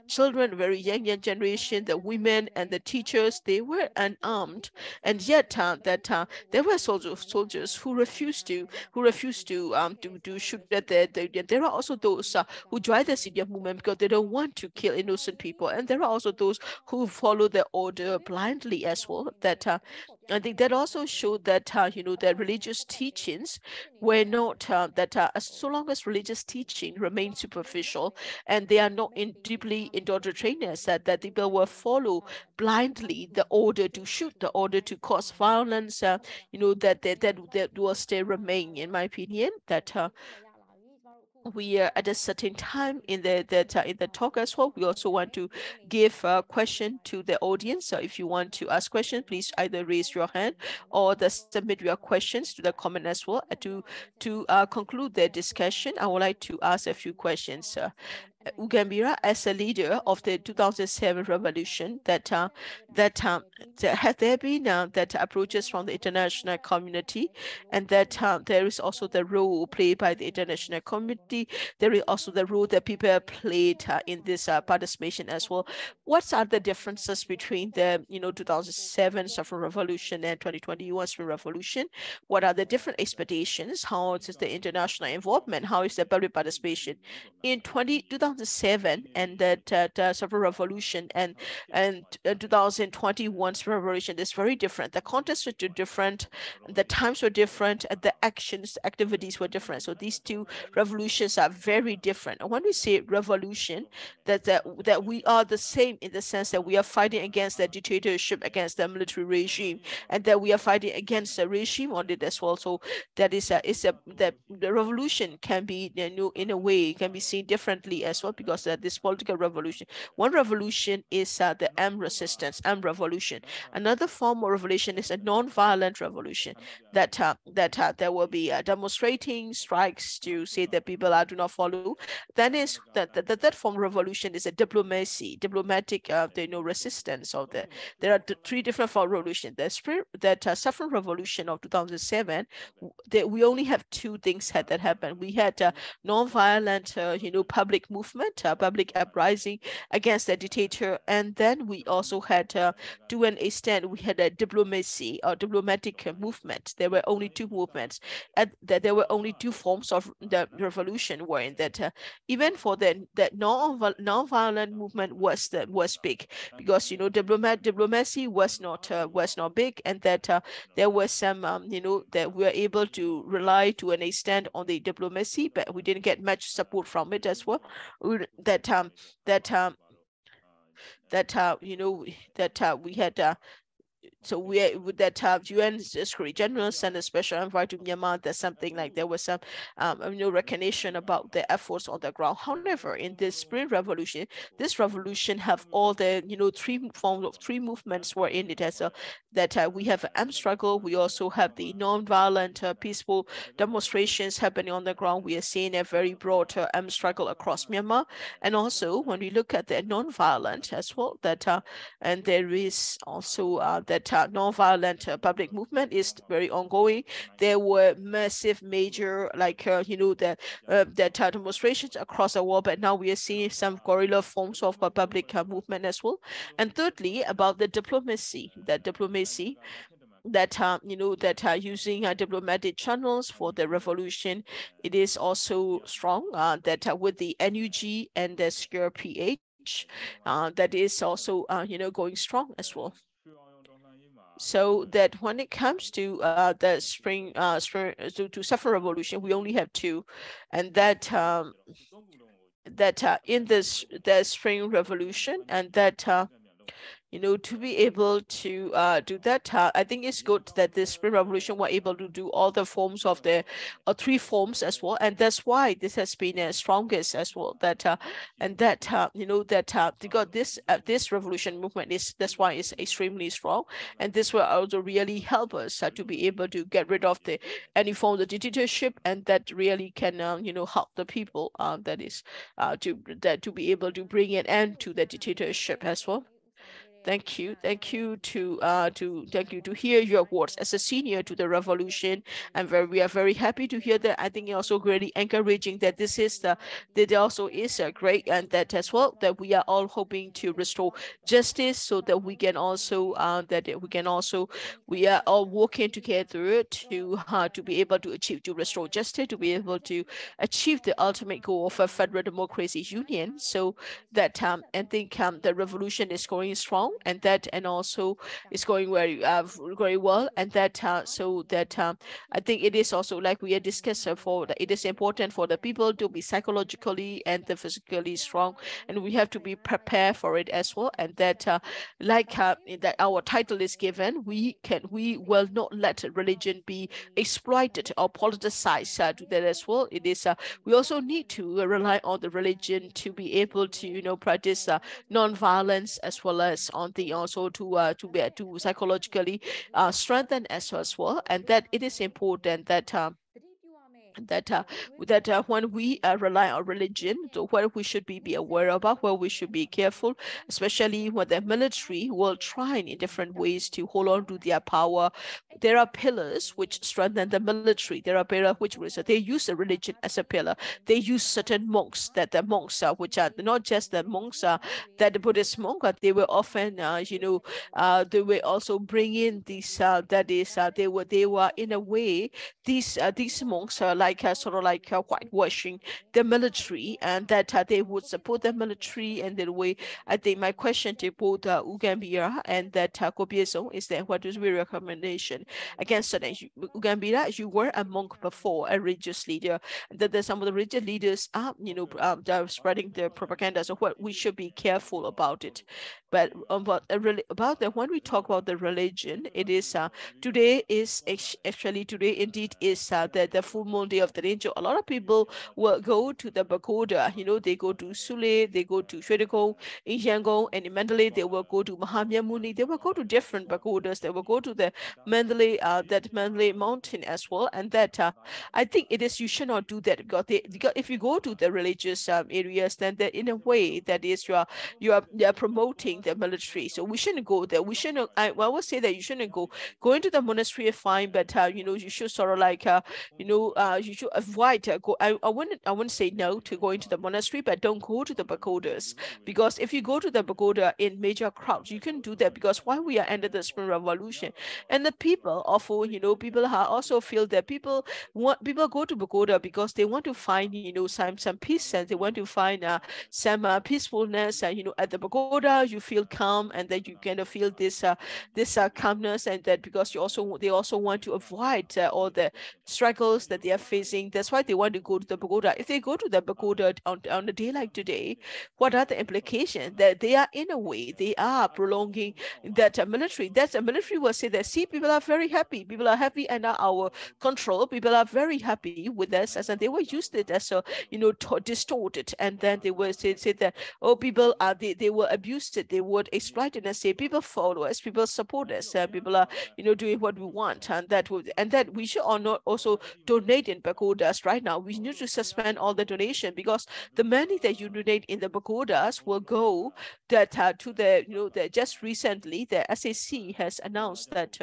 A: children, very young generation, the women and the teachers, they were unarmed, and yet there were soldiers who refused to shoot at there are also those who joined the CDF movement because they don't want to kill innocent people, and there are also those who follow the order blindly as well. That I think that also showed that that religious teachings were not so long as religious teaching remains superficial and they are not deeply indoctrinated, that people will follow blindly the order to shoot, the order to cause violence, that will still remain, in my opinion, that we are at a certain time in the talk as well. We also want to give a question to the audience. So if you want to ask questions, please either raise your hand or submit your questions to the comment as well. To conclude the discussion, I would like to ask a few questions. Gambia, as a leader of the 2007 revolution, have there been that approaches from the international community, and that there is also the role played by the international community. There is also the role that people played in this participation as well. What are the differences between the 2007 Saffron Revolution and 2021 Spring Revolution? What are the different expectations? How is the international involvement? How is the public participation? In 2007 and the Saffron Revolution and 2021 Revolution is very different. The contexts were different, the times were different, and the activities were different. So these two revolutions are very different. And when we say revolution, that we are the same in the sense that we are fighting against the dictatorship, against the military regime, and that we are fighting against the regime on it as well. So that the revolution can be, in a way, can be seen differently as well, because this political revolution. One revolution is the armed resistance, armed revolution. Another form of revolution is a non-violent revolution, that there will be demonstrating, strikes to say that people do not follow. Then is that form of revolution is a diplomatic resistance of the. There are three different forms of revolution. The Saffron Revolution of 2007, we only have two things that happened. We had non-violent, public movement, public uprising against the dictator, and then we also had, to an extent, we had a diplomacy or diplomatic movement. There were only two movements, and that there were only two forms of the revolution. Were in that even for the non-violent movement was big, because diplomacy was not big, and that there was some that we were able to rely to an extent on the diplomacy, but we didn't get much support from it as well. That we had so we with that UN Secretary General sent a special envoy to Myanmar. There's something like there was some recognition about the efforts on the ground. However, in this Spring Revolution, this revolution have all the three movements were in it as well. That we have an armed struggle. We also have the non-violent, peaceful demonstrations happening on the ground. We are seeing a very broad armed struggle across Myanmar, and also when we look at the non-violent as well, and there is also that non-violent public movement is very ongoing. There were massive, major, demonstrations across the world, but now we are seeing some guerrilla forms of public movement as well. And thirdly, about the diplomacy, that using diplomatic channels for the revolution, it is also strong. That with the NUG and the SCURE-PH, that is also going strong as well. So that when it comes to the to Saffron Revolution, we only have two, and that in the Spring Revolution, and that to be able to do that, I think it's good that the Spring Revolution were able to do all the forms of the three forms as well, and that's why this has been strongest as well. Because this revolution movement that's why it's extremely strong, and this will also really help us to be able to get rid of any form of dictatorship, and that really can help the people to be able to bring an end to the dictatorship as well. Thank you to hear your words as a senior to the revolution, and we are very happy to hear that. I think also really encouraging that that also is a great, and that as well, that we are all hoping to restore justice, so that we can also we are all working together to be able to restore justice, to be able to achieve the ultimate goal of a federal democracy union. So that I think the revolution is going strong. now, and also it's going very well, and I think it is also, like we had discussed before, that it is important for the people to be psychologically and physically strong, and we have to be prepared for it as well. And that our title is given, we will not let religion be exploited or politicized to that as well. It is we also need to rely on the religion to be able to practice non-violence, as well as on the also to psychologically strengthen as well. And that it is important that that uh, when we rely on religion, so what we should be aware about, what we should be careful, especially when the military will try in different ways to hold on to their power. There are pillars which strengthen the military. There are pillars which they use the religion as a pillar. They use certain monks, that the monks which are not just the monks that the Buddhist monk, they were often they were also bring in these they were in a way, these monks are like sort of like whitewashing the military, and that they would support the military. And the way, I think my question to both Gambia and that Ko Pyae Sone is that what is your recommendation against that? Gambia, you were a monk before, a religious leader, that some of the religious leaders are they're spreading their propaganda. So what we should be careful about it. But really about that, when we talk about the religion, it is today is actually today indeed is the full moon day of the angel. A lot of people will go to the pagoda. They go to Shunlei, they go to Shwedagon, in Yangon, and in Mandalay they will go to Mahamyamuni. They will go to different pagodas. They will go to the Mandalay mountain as well. And that I think it is, you should not do that, because if you go to the religious areas, then that in a way that is you are promoting the military. So we shouldn't go there. We shouldn't. I would say that you shouldn't go into the monastery is fine, but you should sort of like you should avoid go. I wouldn't say no to going to the monastery, but don't go to the pagodas, because if you go to the pagoda in major crowds, you can do that, because while we are under the Spring Revolution, and the people also people are also feel that people go to pagoda because they want to find some peace, and they want to find some peacefulness. At the pagoda you feel calm, and then you kind of feel this calmness, and that because they also want to avoid all the struggles that they are facing. That's why they want to go to the pagoda. If they go to the pagoda on a day like today, what are the implications? That they are, in a way, they are prolonging that military. That's a military will say that, see, people are very happy. People are happy under our control. People are very happy with us, and they will use it as a distort it, and then they will say that, oh, people are they will abuse it. They would exploit it and say people follow us, people support us, people are doing what we want, and that we should not also donate in pagodas right now. We need to suspend all the donation, because the money that you donate in the pagodas will go to the just recently the SAC has announced that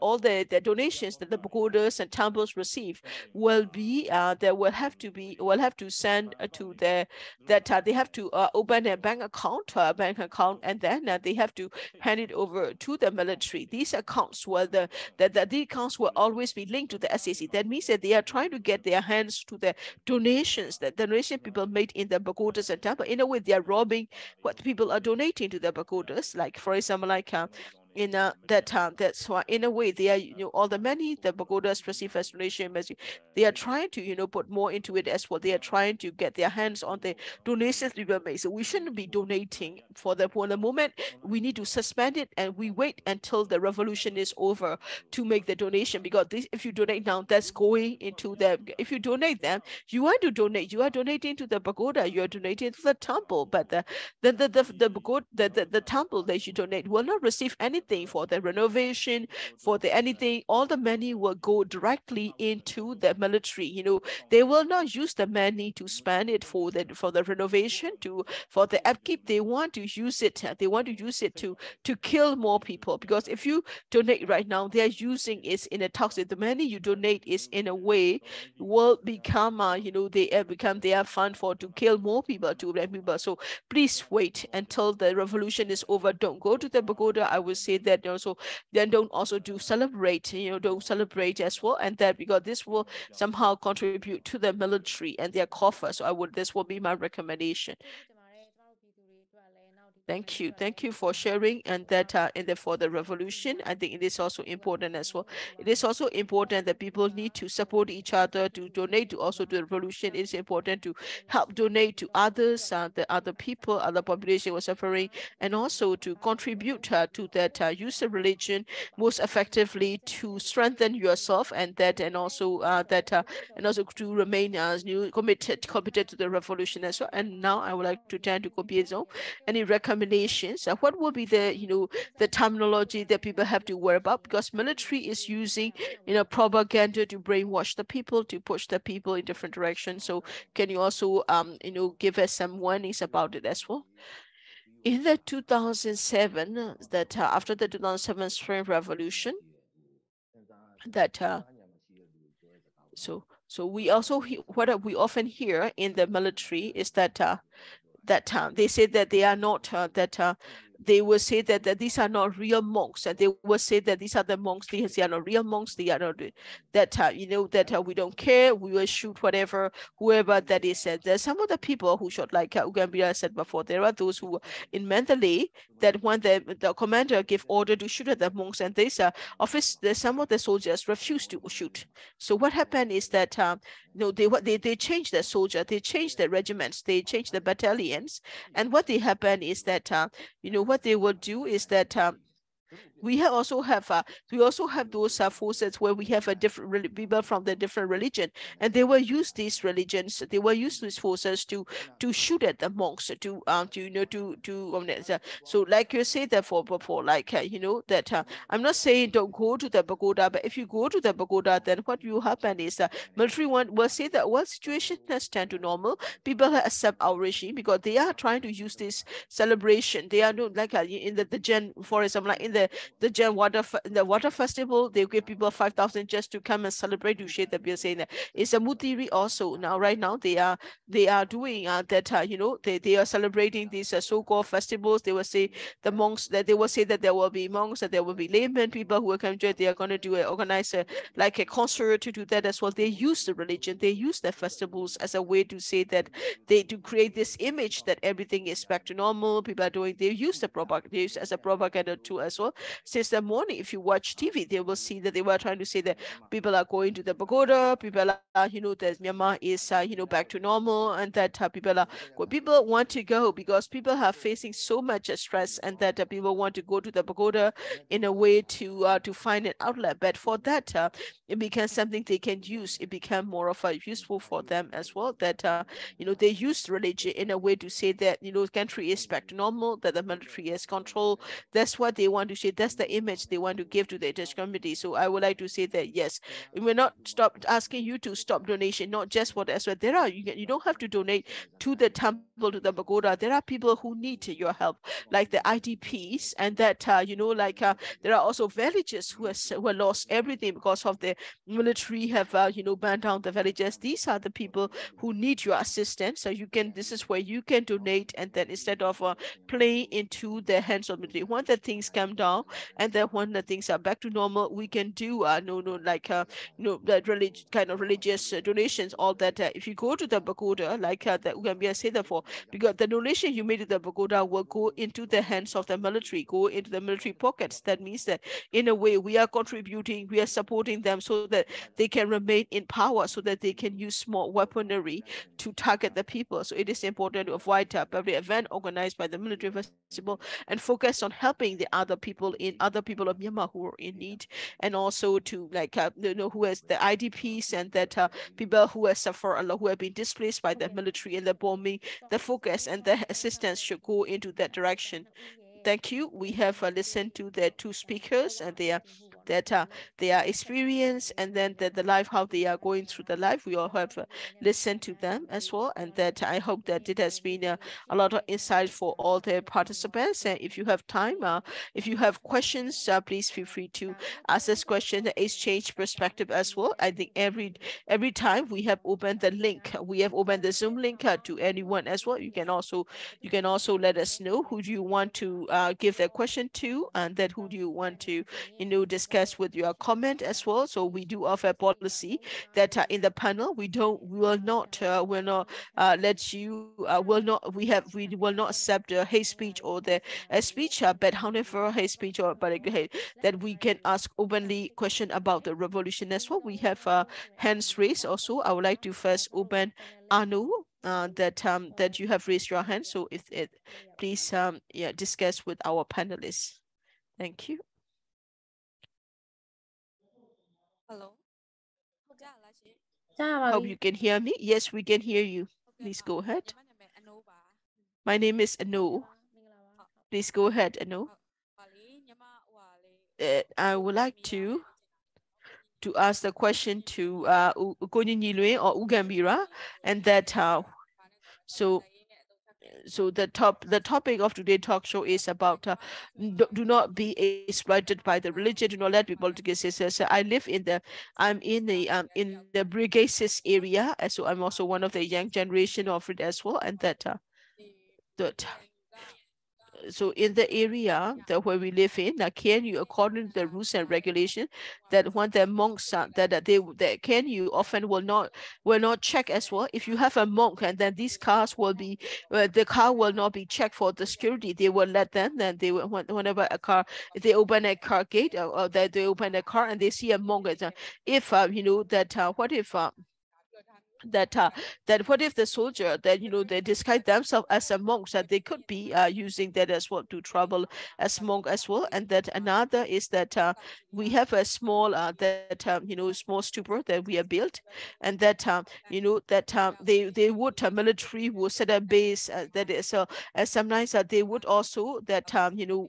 A: all the donations that the pagodas and temples receive will be will have to send to the that they have to open a bank account, and then they have to hand it over to the military. These accounts the accounts will always be linked to the SAC. That means that they are trying to get their hands to the donations that the donation people made in the pagodas and temple. In a way, they are robbing what people are donating to the pagodas. Like, for example, like in that's why, in a way, they are all the money the pagodas receive as donation, they are trying to put more into it as well. They are trying to get their hands on the donations we were made. So we shouldn't be donating for the moment. We need to suspend it, and we wait until the revolution is over to make the donation, because if you donate now, that's going into if you donate them, you are donating to the pagoda, you are donating to the temple, but the temple that you donate will not receive anything for the renovation, for the anything. All the money will go directly into the military. They will not use the money to spend it for the renovation, for the upkeep. They want to use it. They want to use it to kill more people, because if you donate right now, they are using it in a toxic. The money you donate is, in a way, will become they become their fund to kill more people, to black people. So please wait until the revolution is over. Don't go to the pagoda. I would say that also. Then don't also celebrate. Don't celebrate as well, and that, because this will somehow contribute to the military and their coffers. So this will be my recommendation. Thank you for sharing. And that for the revolution, I think it is also important as well. It is also important that people need to support each other, to donate to also to the revolution. It is important to help donate to others, the other people, other population who are suffering, and also to contribute to that use of religion most effectively to strengthen yourself, and also to remain committed to the revolution as well. And now I would like to turn to Ko Pyae Sone. Any recommendations? What will be the terminology that people have to worry about? Because military is using propaganda to brainwash the people, to push the people in different directions. So can you also give us some warnings about it as well? In the 2007, that after the 2007 Spring Revolution, that so we also what we often hear in the military is that they say that they are not they will say that these are not real monks, and they will say that these are the monks. They are not real monks. They are not that we don't care. We will shoot whoever that is. There's some of the people who shot, like Gambia said before. There are those who in Mandalay that when the commander give order to shoot at the monks, and there's some of the soldiers refuse to shoot. So what happened is that they changed the soldier, they changed the regiments, they changed the battalions, and what they happen is that what they will do is that we also have those forces where we have a different people from the different religion, and they will use these religions, they will use these forces to shoot at the monks, so like you said that before, like that I'm not saying don't go to the pagoda, but if you go to the pagoda, then what will happen is military one will say that situation has turned to normal. People accept our regime because they are trying to use this celebration. They are not like in the Gen, for example, like in the water festival, they give people 5,000 just to come and celebrate, to share that we are saying that it's a mutiri also. Now right now they are doing that they are celebrating these so-called festivals. They will say the monks, that they will say that there will be monks, that there will be laymen, people who will come to it. They are going to organize like a concert to do that as well. They use the religion, they use their festivals as a way to say that they to create this image that everything is back to normal. People are doing, they use the propaganda, they use as a propaganda tool as well. Since the morning, if you watch TV, they will see that they were trying to say that people are going to the pagoda, people are, that Myanmar is, back to normal, and that people want to go because people are facing so much stress, and that people want to go to the pagoda in a way to find an outlet. But for that, it becomes something they can use. It became more of a useful for them as well. That they use religion in a way to say that country is back to normal, that the military has control. That's what they want to say. That's the image they want to give to the Dutch community. So I would like to say that yes, we're not stop asking you to stop donation, not just for that. So there are you don't have to donate to the temple, to the pagoda. There are people who need your help, like the IDPs, and that there are also villages who have lost everything because of the military have burned down the villages. These are the people who need your assistance. So this is where you can donate, and then instead of playing into the hands of military, when the things come down, and then when the things are back to normal, we can do that religious donations, all that. If you go to the pagoda, like that Gambia said before, because the donation you made to the pagoda will go into the hands of the military, go into the military pockets. That means that in a way we are contributing, we are supporting them so that they can remain in power, so that they can use small weaponry to target the people. So it is important to avoid every event organized by the military festival and focus on helping the other people of Myanmar who are in need, and also to who has the IDPs, and that people who have suffered a lot, who have been displaced by the military and the bombing. The focus and the assistance should go into that direction. Thank you. We have listened to the two speakers, and their experience, and then the life, how they are going through the life. We all have listened to them as well, and that I hope that it has been a lot of insight for all the participants. And if you have time, if you have questions, please feel free to ask this question, exchange perspective as well. I think every time we have opened the link, we have opened the Zoom link to anyone as well. You can also let us know who do you want to give that question to, and that who do you want to discuss discuss with your comment as well. So we do have a policy that in the panel we will not let you we will not accept hate speech or the speech, but however hate speech or but that we can ask openly question about the revolution as well. We have hands raised also. I would like to first open Anu, that you have raised your hand. So if it please yeah, discuss with our panelists. Thank you.
B: Hello.
A: Hope you can hear me. Yes, we can hear you. Please go ahead. My name is Anu. Please go ahead, Anu. I would like to ask the question to Lwin or Ugambira, and that so the topic of today's talk show is about do not be exploited by the religion. Do not let people to get so I live in the Brigases area, so I'm also one of the young generation of it as well, and that so in the area that where we live in, can you, according to the rules and regulation, that when the monks that can you often will not check as well. If you have a monk, and then these cars will be the car will not be checked for the security. They will let them. Then they will whenever a car, if they open a car gate or that they open a car and they see a monk, if you know that what if that what if the soldier that they disguise themselves as a monk, that they could be using that as well to travel as monk as well. And that another is that we have a small small stupor that we have built, and that they would military would set a base that is sometimes they would also that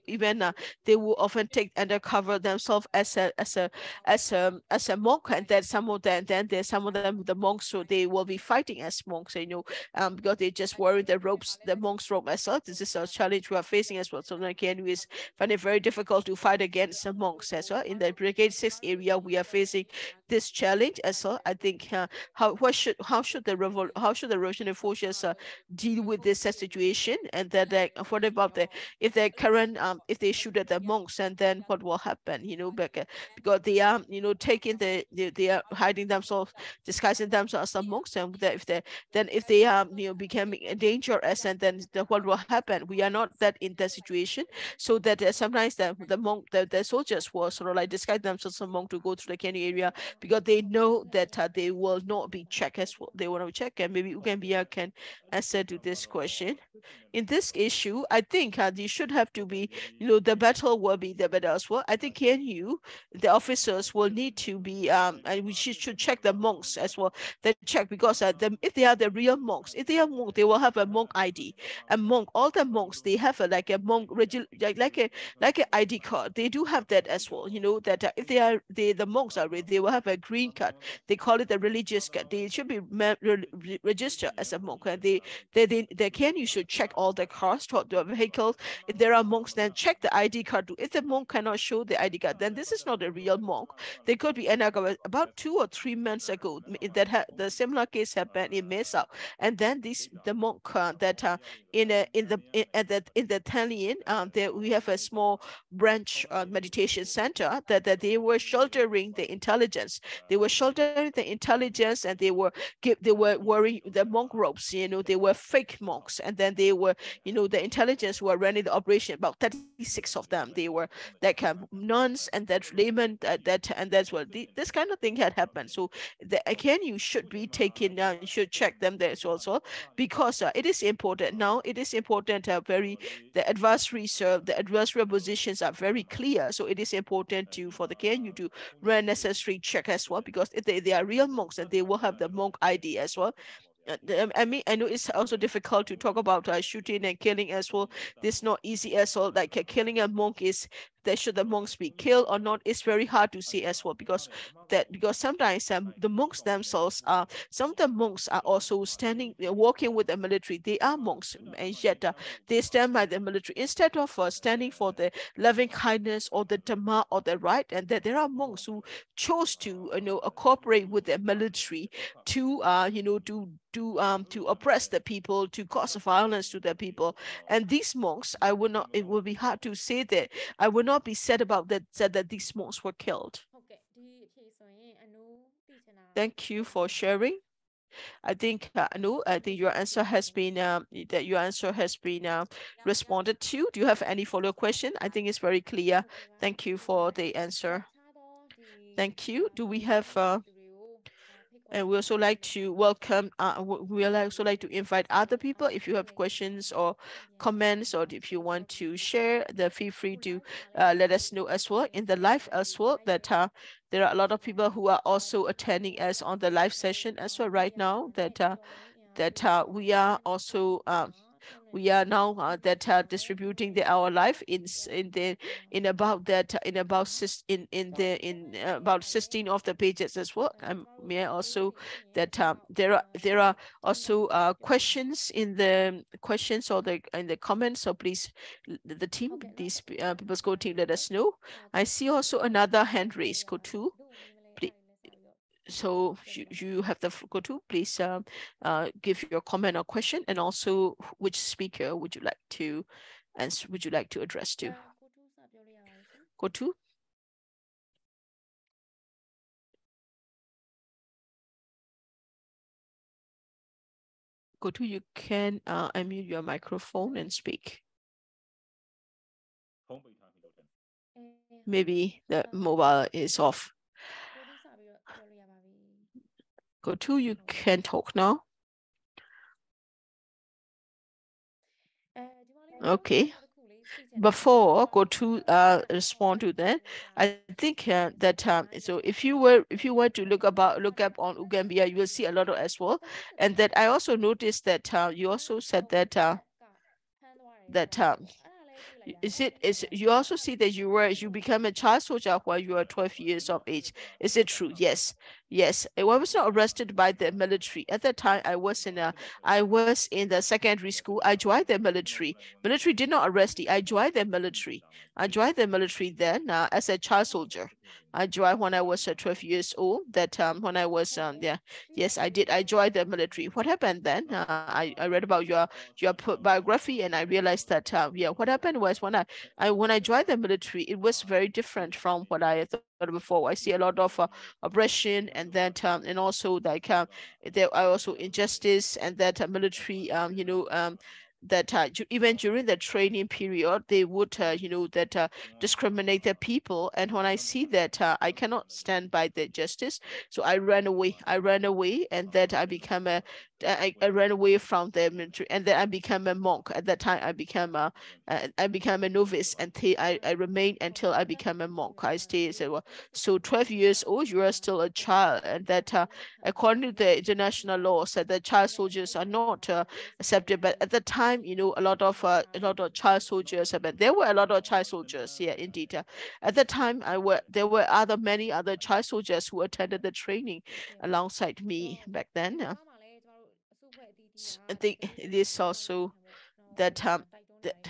A: even they will often take undercover themselves as a monk, and that some of them then there's some of them the monks, so they will be fighting as monks, because they just wearing the monks robe as well. This is a challenge we are facing as well. So again, we find it very difficult to fight against the monks as well. In the Brigade 6 area, we are facing this challenge as well. I think how should the revolutionary forces deal with this situation, and that what about if the current if they shoot at the monks, and then what will happen, because they are taking they are hiding themselves, disguising themselves as monks, and if they are becoming dangerous, and then what will happen? We are not that in that situation, so that sometimes the soldiers will sort of like disguise themselves as monk to go to the canyon area, because they know that they will not be checked as well. They will not check, and maybe Ugambia can answer to this question. In this issue, I think they should have to be, the battle will be the battle as well. I think the officers will need to be, and we should check the monks as well. They check because if they are the real monks, if they are monk, they will have a monk ID. A monk, all the monks, they have like a monk like an ID card. They do have that as well. That if the monks are they will have a green card. They call it the religious card. They should be registered as a monk, and they can you should check all the cars, the vehicles. If there are monks, then check the ID card. If the monk cannot show the ID card, then this is not a real monk. They could be about 2 or 3 months ago. The similar case happened in Mesa, and then the monk that in the Italian there we have a small branch meditation center that they were sheltering the intelligence. They were sheltering the intelligence, and they were wearing the monk robes. They were fake monks, and then they were the intelligence were running the operation. About 36 of them. They were like nuns and that laymen and that's what this kind of thing had happened. So again, you should be taking you should check them there also, because it is important now. It is important the adversary positions are very clear. So it is important for the KNU to run necessary check as well, because if they are real monks, and they will have the monk ID as well. I mean, I know it's also difficult to talk about shooting and killing as well. This is not easy as well. Like killing a monk is that should the monks be killed or not? It's very hard to say as well, because sometimes the monks themselves are some of the monks are also standing walking with the military. They are monks, and yet they stand by the military instead of standing for the loving kindness or the dharma or the right. And that there are monks who chose to cooperate with the military to to oppress the people, to cause violence to the people. And these monks, I would not. It would be hard to say that I would not not be said about that, said that these monks were killed. Thank you for sharing. I think Anu, I think your answer has been responded to. Do you have any follow-up question? I think it's very clear. Thank you for the answer. Thank you. Do we have and we also like to welcome, we also like to invite other people. If you have questions or comments, or if you want to share, then feel free to let us know as well in the live as well, that there are a lot of people who are also attending us on the live session as well right now, that we are also we are now distributing our life in about 16 of the pages as well. May I also that there are also questions in the questions or in the comments. So please, the team, these People's Go team, let us know. I see also another hand raised. Go to. Please. So you have the Go to, please give your comment or question, and also which speaker would you like to answer, would you like to address to? Go to. Go to, you can unmute your microphone and speak. Maybe the mobile is off. Go to, you can talk now. Okay. Before Go to respond to that, I think that so if you were to look up on Gambia, you will see a lot of as well, and that I also noticed that you also said that is you also see that you become a child soldier while you are 12 years of age. Is it true? Yes. I was not arrested by the military. At that time, I was in the secondary school. I joined the military. Military did not arrest me. I joined the military. Then as a child soldier. I joined when I was 12 years old. That when I was yes, I did. I joined the military. What happened then? I read about your biography, and I realized that what happened was when I joined the military, it was very different from what I thought before. I see a lot of oppression, and that and also like there are also injustice, and that military that even during the training period, they would discriminate the people. And when I see that I cannot stand by the justice, so I ran away. And that I ran away from the military, and then I became a monk. At that time, I became a novice, and I remained until I became a monk. I stayed. So 12 years old, you are still a child, and that according to the international law, said that child soldiers are not accepted. But at the time, a lot of child soldiers. But there were a lot of child soldiers. Yeah, indeed. At the time, there were many other child soldiers who attended the training alongside me back then. I think it is also that that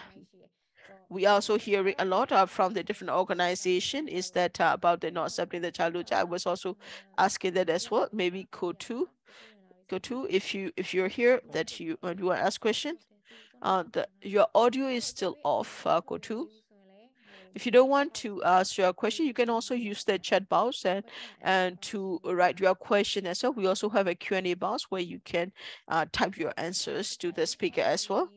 A: we are also hearing a lot from the different organization is that about the not accepting the childhood. I was also asking that as well. Maybe Ko to, if you're here, that you want to ask question. Your audio is still off, Ko to. If you don't want to ask your question, you can also use the chat box and to write your question as well. We also have a Q&A box where you can type your answers to the speaker as well.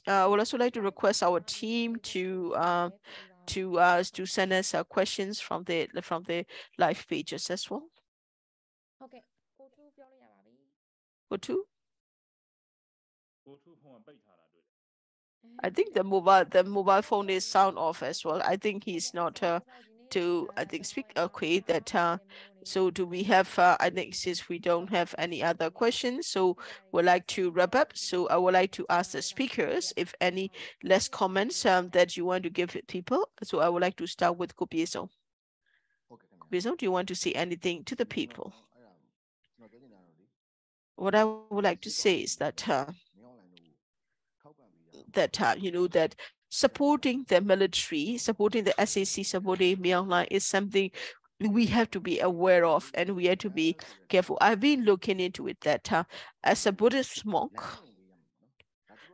A: I would also like to request our team to send us questions from the live pages as well. Go to. I think the mobile phone is sound off as well. I think he's not speak. Okay, that so do we have I think since we don't have any other questions, so we'd like to wrap up. So I would like to ask the speakers if any last comments that you want to give people. So I would like to start with Ko Pyae Sone. Ko Pyae Sone, do you want to say anything to the people? What I would like to say is that that supporting the military, supporting the SAC, supporting Myanmar is something we have to be aware of, and we have to be careful. I've been looking into it that as a Buddhist monk,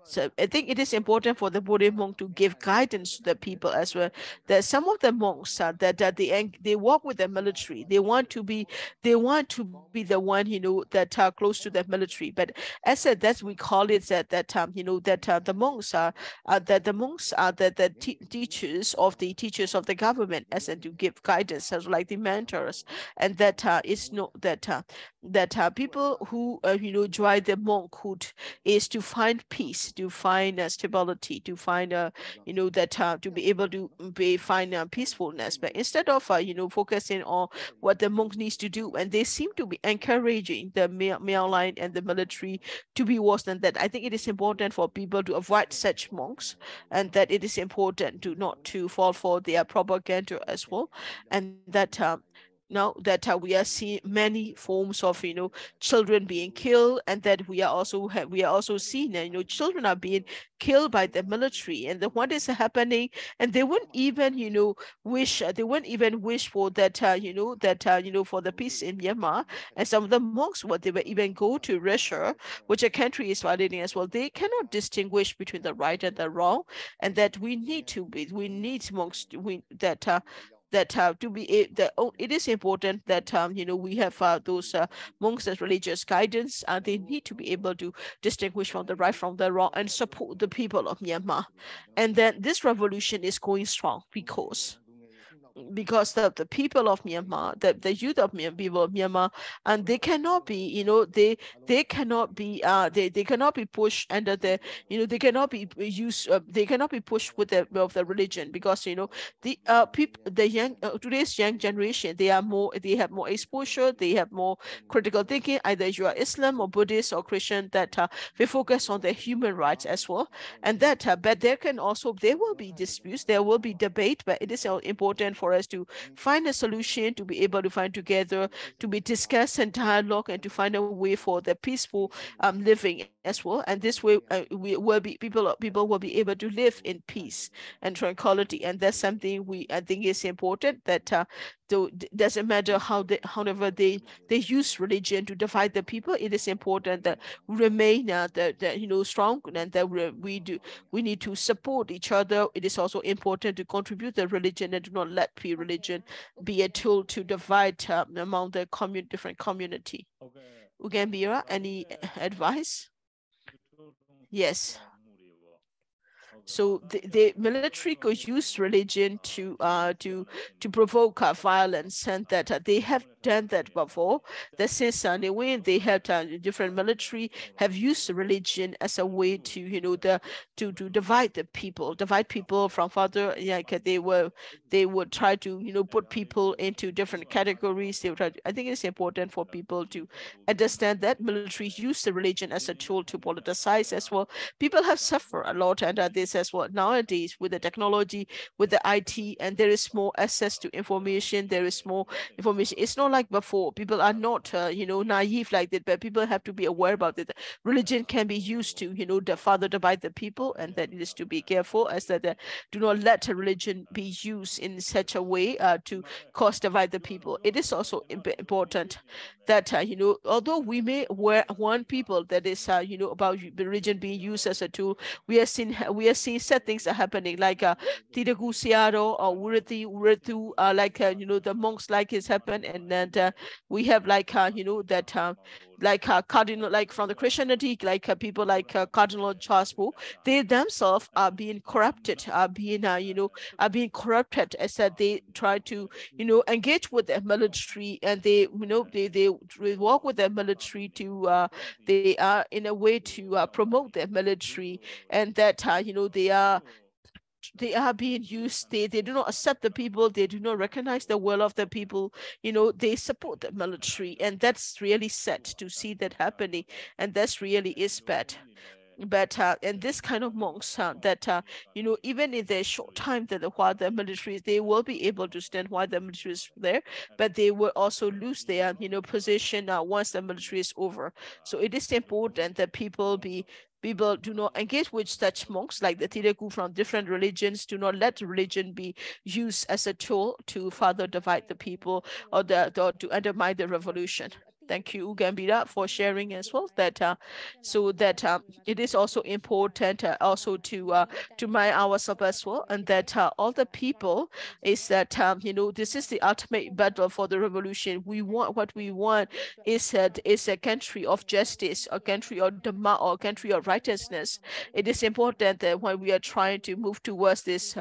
A: So I think it is important for the Buddhist monk to give guidance to the people as well. That some of the monks that they work with the military. They want to be the one, that are close to the military. But as said, that we call it that the monks are the teachers of the government, as and to give guidance, as like the mentors, and that it's not that people who join the monkhood is to find peace, to find stability, to find that to be able to find peacefulness. But instead of focusing on what the monk needs to do, and they seem to be encouraging the male line and the military to be worse than that. I think it is important for people to avoid such monks, and that it is important to not to fall for their propaganda as well, and that now that we are seeing many forms of children being killed, and that we are also seeing that children are being killed by the military, and the what is happening, and they wouldn't even wish for that for the peace in Myanmar. And some of the monks, what they were even go to Russia, which a country is violating as well. They cannot distinguish between the right and the wrong, and that we need monks to be it is important that we have those monks as religious guidance. They need to be able to distinguish from the right from the wrong and support the people of Myanmar. And then this revolution is going strong because the people of Myanmar, the youth of people of Myanmar, and they cannot be, they cannot be they cannot be pushed under the they cannot be used they cannot be pushed with the religion, because the people the young today's young generation, they have more exposure, they have more critical thinking. Either you are Islam or Buddhist or Christian, that we focus on the human rights as well, and that but there will be disputes, there will be debate, but it is important for us to find a solution, to be able to find together, to be discussed and dialogue, and to find a way for the peaceful living as well. And this way, people will be able to live in peace and tranquility. And that's something I think is important. That doesn't matter however they use religion to divide the people. It is important that we remain strong, and that we need to support each other. It is also important to contribute the religion and do not let religion be a tool to divide among the different community. Ugambira, any advice? Yes. So the military could use religion to provoke violence, and that they have done that before. That since Lwin, they have different military have used religion as a way to to divide people from further. Like they would try to put people into different categories. They would try I think it's important for people to understand that military use the religion as a tool to politicize as well. People have suffered a lot under this as well. Nowadays, with the technology, with the IT, and there is more access to information, there is more information. It's not like before. People are not, naive like that, but people have to be aware about it. Religion can be used to, further divide the people, and that it is to be careful as that do not let a religion be used in such a way to cause divide the people. It is also important that, although we may warn people that is, about religion being used as a tool, we are seeing sad things are happening, like Tidagu Siaro or Uratu, like the monks like it's happened, and then we have like cardinal, like from the Christianity, like people like Cardinal Charles Wu, they themselves are being corrupted, are being corrupted, as that they try to engage with the military, and they they work with the military to they are in a way to promote their military, and that they are being used. They do not accept the people. They do not recognize the will of the people. They support the military, and that's really sad to see that happening, and that's really is bad. But and this kind of monks that even in their short time that while the military, they will be able to stand while the military is there, but they will also lose their position once the military is over. So it is important that people do not engage with such monks like the Tiraku from different religions. Do not let religion be used as a tool to further divide the people, or to undermine the revolution. Thank you, Gambira, for sharing as well. That so that it is also important also to mind ourselves as well, and that all the people is that this is the ultimate battle for the revolution. We want what we want is a country of justice, a country of dharma, or a country of righteousness. It is important that when we are trying to move towards this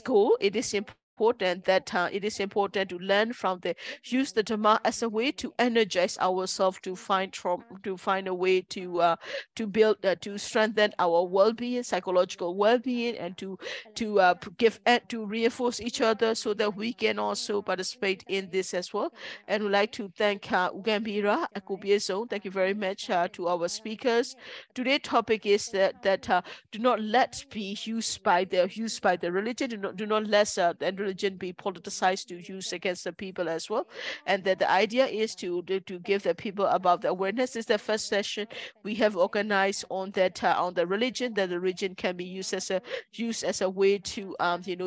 A: goal, it is important that it is important to learn from use the Dharma as a way to energize ourselves to find a way to build to strengthen our well-being, psychological well-being, and give and to reinforce each other so that we can also participate in this as well. And we'd like to thank Ugambira Ko Pyae Sone. Thank you very much to our speakers. Today's topic is that do not let be used by the religion. Do not let and religion be politicized to use against the people as well. And that the idea is to give the people about the awareness. This is the first session we have organized on that on the religion, that the religion can be used as a way to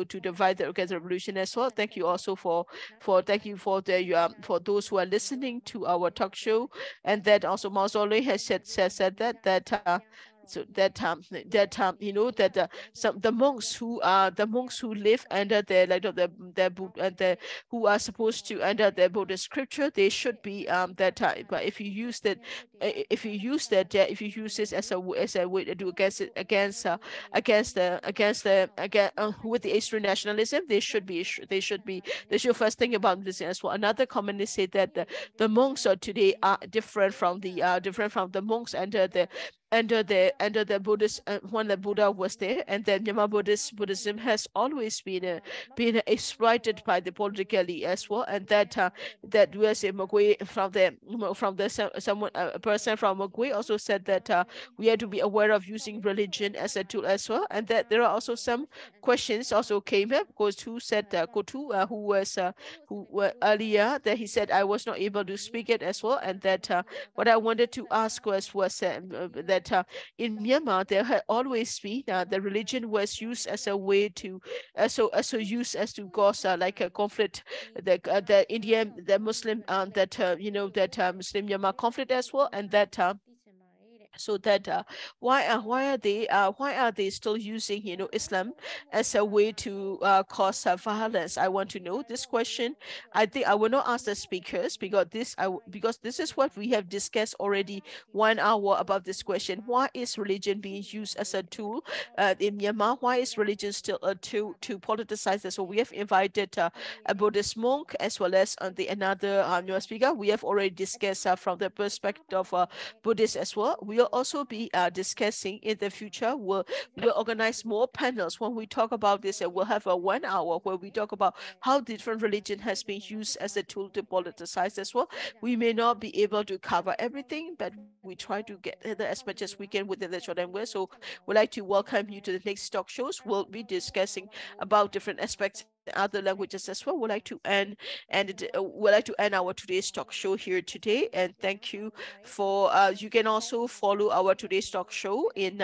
A: to divide the against the revolution as well. Thank you also thank you for those who are listening to our talk show. And that also Mausole has said that some the monks who live under the like the who are supposed to under the Buddhist scripture, they should be that but if you use that if you use this as a way to do against with the extreme nationalism, they should first think about this as well. Another commonly say that the monks are today are different from the monks under the Buddhist when the Buddha was there. And then Myanmar Buddhism has always been exploited by the politically as well. And that was a Magui someone a person from Magui also said that we have to be aware of using religion as a tool as well. And that there are also some questions also came up because who said Kotu who were earlier that he said I was not able to speak it as well. And that what I wanted to ask was that in Myanmar there had always been the religion was used as a way to used as to cause like a conflict, the Indian the Muslim Muslim Myanmar conflict as well. And that so that why are they still using Islam as a way to cause violence? I want to know this question. I think I will not ask the speakers because this is what we have discussed already 1 hour about this question. Why is religion being used as a tool in Myanmar? Why is religion still a tool to politicize this? So we have invited a Buddhist monk as well as the another speaker. We have already discussed from the perspective of Buddhist as well. We'll also be discussing in the future. We'll organize more panels when we talk about this, and we'll have a 1 hour where we talk about how different religion has been used as a tool to politicize as well. We may not be able to cover everything, but we try to get as much as we can within the short time. So we'd like to welcome you to the next talk shows. We'll be discussing about different aspects in other languages as well. We'd like to end our today's talk show here today. And thank you for you can also follow our today's talk show in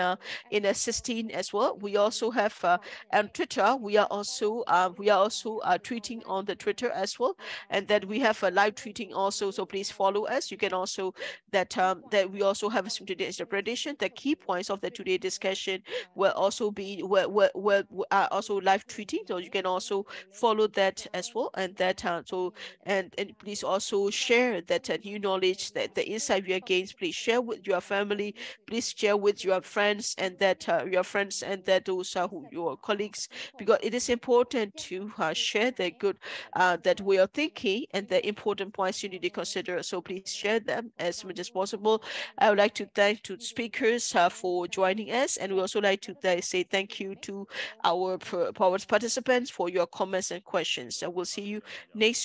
A: 16 as well. We also have on Twitter. We are also tweeting on the Twitter as well, and that we have a live tweeting also. So please follow us. You can also that we also have a simultaneous interpretation. The key points of the today discussion will also be also live tweeting. So you can also follow that as well. And that and please also share that new knowledge, that the insight you gained. Please share with your family. Please share with your friends, and that those who your colleagues, because it is important to share the good that way of thinking and the important points you need to consider. So please share them as much as possible. I would like to thank to speakers for joining us, and we also like to say thank you to our participants for your comments and questions. I will see you next